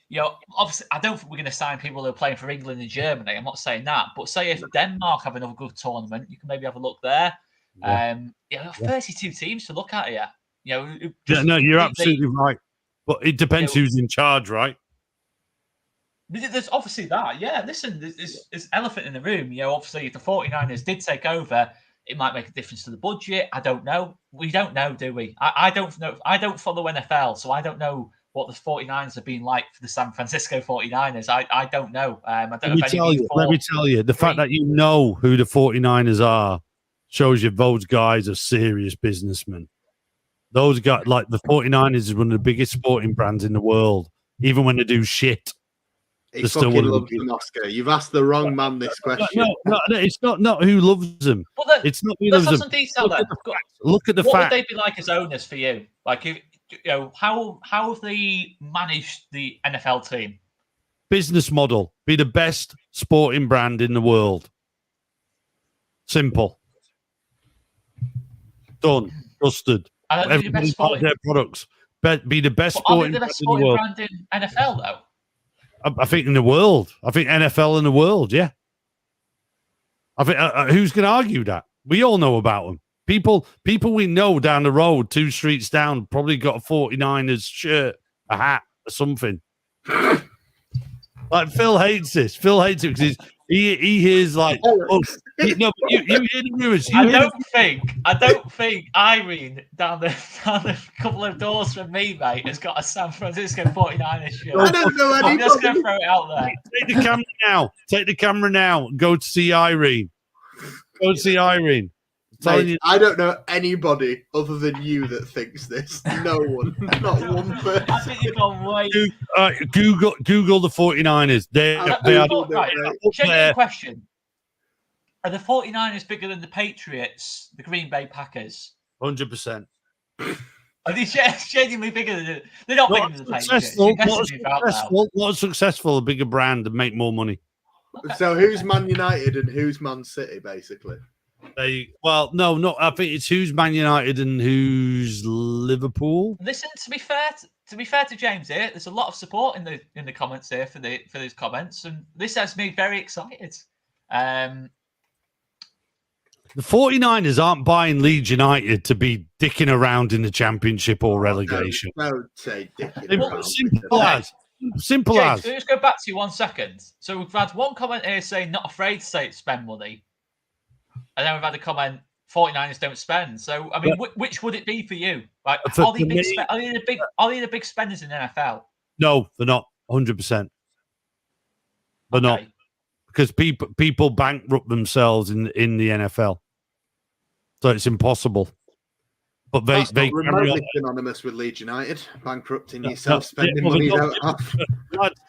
you know, obviously, I don't think we're going to sign people who are playing for England and Germany. I'm not saying that. But say if Denmark have another good tournament, you can maybe have a look there. Yeah. 32 teams to look at here. You know, you're absolutely right. But it depends who's in charge, right? There's obviously that. Yeah, listen, there's elephant in the room. You know, obviously, if the 49ers did take over, it might make a difference to the budget. I don't know. We don't know, do we? I don't know. I don't follow NFL, so I don't know what the 49ers have been like for the San Francisco 49ers. I don't know. I don't know let me tell you, the fact that you know who the 49ers are shows you those guys are serious businessmen. Those guys, like the 49ers is one of the biggest sporting brands in the world, even when they do shit. He fucking loves them, Oscar. You've asked the wrong man this question. No, it's not who loves them. It's not who loves them. Some detail then. Look at the fact. What would they be like as owners for you? Like, you know, how have they managed the NFL team? Business model: be the best sporting brand in the world. Simple. Done. Dusted. Everybody buy their products. Be the best sporting brand in the world. Brand in NFL though. I think in the world. I think NFL in the world, yeah. I think who's going to argue that? We all know about them. People we know down the road, 2 streets down, probably got a 49ers shirt, a hat, or something. Like Phil hates this. Phil hates it because he hears like, you hear the rumors. I don't think Irene down the couple of doors from me, mate, has got a San Francisco 49ers shirt. I don't know anybody. I'm just going to throw it out there. Take the camera now. Go to see Irene. Mate, I don't know anybody other than you that thinks this. No one. Not one person. I think you've gone way. Google the 49ers. They are Genuine question. Are the 49ers bigger than the Patriots, the Green Bay Packers? 100%. Are they genuinely bigger than they're not bigger than the Patriots? Not successful, a bigger brand and make more money. So who's Man United and who's Man City, basically? No. I think it's who's Man United and who's Liverpool. Listen, to be fair to James here, there's a lot of support in the comments here for these comments, and this has me very excited. The 49ers aren't buying Leeds United to be dicking around in the championship or relegation. Don't say dicking around. Simple James, as. Can we just go back to you 1 second? So we've had one comment here saying not afraid to spend money. And then we've had a comment, 49ers don't spend. So, I mean, which would it be for you? Like, are they the big spenders in the NFL? No, they're not. 100%. They're not. Because people bankrupt themselves in the NFL. So it's impossible. But they remotely synonymous with Leeds United, bankrupting yourself, spending money you don't have.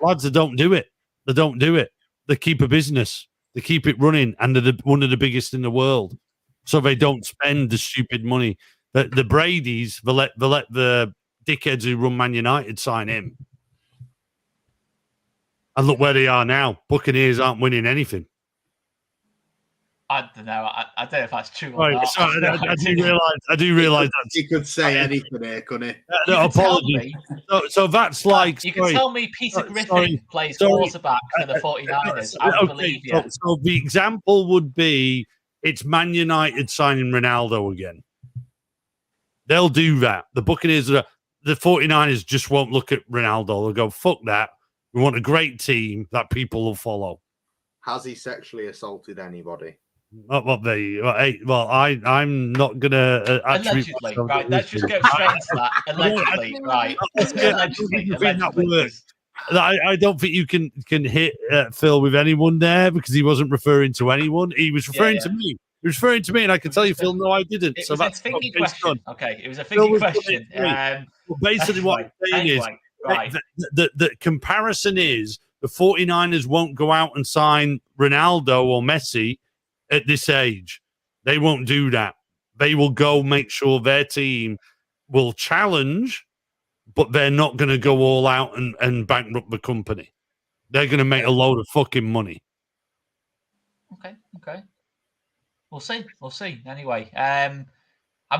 Lads, they don't do it. They keep a business. They keep it running, and they're one of the biggest in the world. So they don't spend the stupid money. The Bradys, they let the dickheads who run Man United sign him. And look where they are now. Buccaneers aren't winning anything. I don't know. I don't know if that's true or Right, not. sorry, I do realise that. He could say anything here, couldn't he? No, apologies. So that's like... You can tell me Peter Griffin plays quarterback for the 49ers. I would believe you. So the example would be it's Man United signing Ronaldo again. They'll do that. The Buccaneers, the 49ers just won't look at Ronaldo. They'll go, fuck that. We want a great team that people will follow. Has he sexually assaulted anybody? I'm not gonna allegedly, right? Let's just go straight into that. Allegedly, right? I don't think you can hit Phil with anyone there because he wasn't referring to anyone. He was referring to me. He was referring to me, and I can tell you, Phil, no, I didn't. It so was that's a thingy question. Okay, it was a thingy question. Well, basically, what I'm saying is right. the comparison is the 49ers won't go out and sign Ronaldo or Messi at this age. They won't do that. They will go make sure their team will challenge, but they're not going to go all out and bankrupt the company. They're going to make a load of fucking money. Okay. We'll see. Anyway, I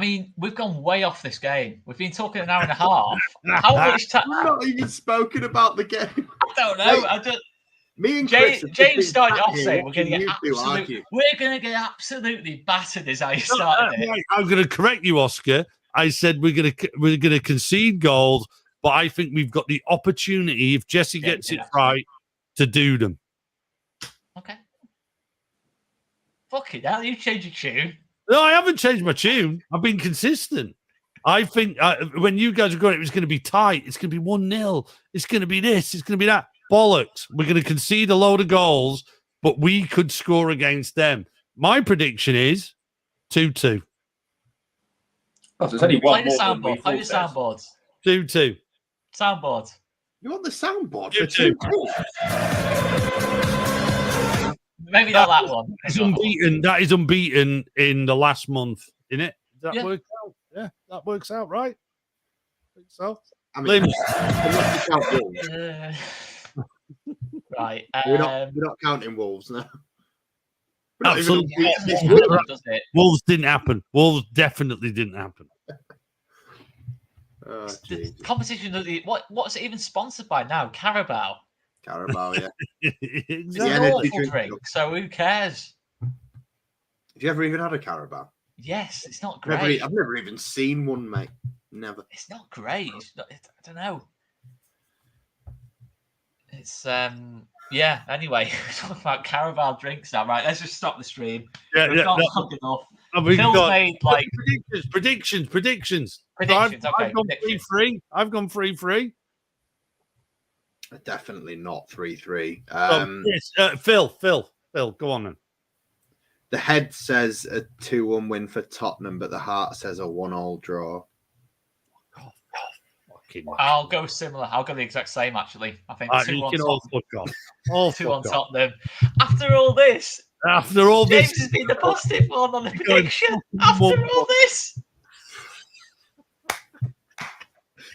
mean, we've gone way off this game. We've been talking an hour and a half. How much time? We've not even spoken about the game. I don't know. Me and James started off saying we're going to get absolutely battered. Is how you started it. I'm going to correct you, Oscar. I said we're going to concede goals, but I think we've got the opportunity if Jesse gets it right to do them. Okay. Fucking hell, you changed your tune. No, I haven't changed my tune. I've been consistent. I think when you guys are going, it was going to be tight. It's going to be 1-0. It's going to be this. It's going to be that. Bollocks. We're going to concede a load of goals, but we could score against them. My prediction is 2-2. Oh, so there's only one more. Play the soundboards. 2-2. Soundboard. You want the soundboard? 2-2. Maybe not that one. That is unbeaten in the last month, innit? Does that work out? Yeah, that works out, right? I think so. I mean, unless you count Wolves. Right. We're not counting Wolves now. Absolutely. Wolves didn't happen. Wolves definitely didn't happen. The competition, what's it even sponsored by now? Carabao, yeah. It's an awful drink, so who cares? Have you ever even had a Carabao? Yes, it's not great. I've never even seen one, mate. Never. It's not great. I don't know. It's yeah. Anyway, we're talking about Carabao drinks now, right? Let's just stop the stream. We've got long enough. Phil's made like predictions. Okay, I've gone 3-3. I've gone 3-3. Definitely not 3-3. Yes, Phil, go on then. The head says a 2-1 win for Tottenham, but the heart says a 1-1 draw. I'll go similar. I'll go the exact same, actually. I think 2-1 Tottenham. After all this, James has been the positive one on the prediction. After all this,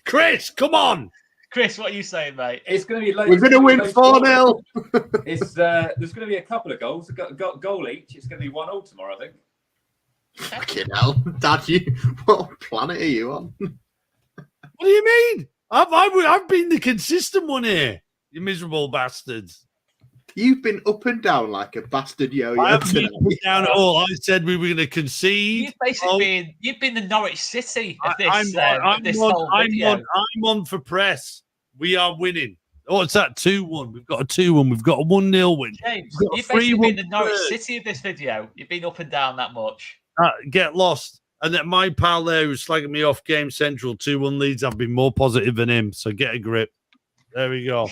Chris, come on. Chris, what are you saying, mate? It's going to be. We're going to win 4-0. It's there's going to be a couple of goals. Got goal each. It's going to be 1-1 tomorrow, I think. Fucking hell, Dad! What planet are you on? What do you mean? I've been the consistent one here. You miserable bastards. You've been up and down like a bastard yo-yo. I haven't been up and down at all. I said we were going to concede. You've basically you've been the Norwich City of this, whole video. I'm on for press. We are winning. Oh, it's that 2-1. We've got a 2-1. We've got a 1-0 win. James, you've basically been the Norwich City of this video. You've been up and down that much. Get lost. And then my pal there who's slagging me off Game Central 2-1 Leeds. I've been more positive than him. So get a grip. There we go.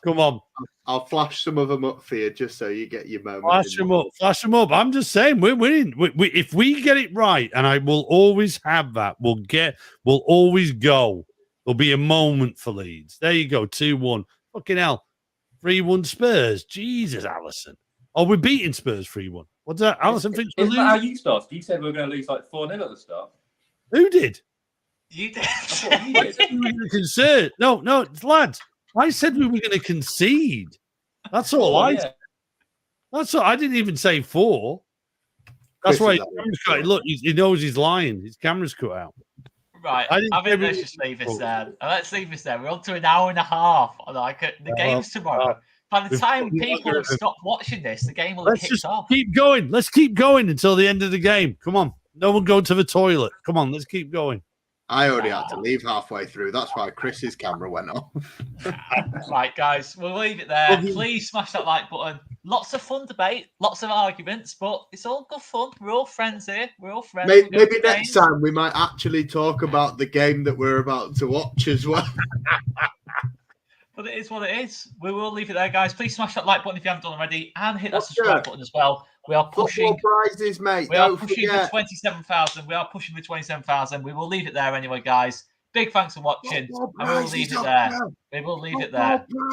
Come on. I'll flash some of them up for you just so you get your moment. Flash them up. I'm just saying we're winning. If we get it right, and I will always have that, we'll always go. There'll be a moment for Leeds. There you go. 2-1. Fucking hell. 3-1 Spurs. Jesus, Allison. Oh, we're beating Spurs 3-1. What's that? Allison thinks we're losing. Isn't that how you started? You said we were going to lose like 4-0 at the start. Who did? You did. I thought you did. Concerned. No, it's lads. I said we were going to concede. That's all I said. That's all. I didn't even say 4. That's why his camera's cut. Look, he knows he's lying. His camera's cut out. Right. I mean, let's just leave this there. Let's leave this there. We're on to an hour and a half. Like the game's tomorrow. By the time people have stopped watching this, the game will have kicked off. Keep going. Let's keep going until the end of the game. Come on. No one go to the toilet. Come on. Let's keep going. I already had to leave halfway through. That's why Chris's camera went off. Right, guys, we'll leave it there. Please smash that like button. Lots of fun debate, lots of arguments, but it's all good fun. We're all friends here. We're all friends. Maybe next time we might actually talk about the game that we're about to watch as well. But it is what it is. We will leave it there, guys. Please smash that like button if you haven't done already, and hit that subscribe button as well. We are pushing prizes, mate. We are pushing for 27,000. We are pushing for 27,000. We will leave it there anyway, guys. Big thanks for watching, and we will leave it there. We will leave it there.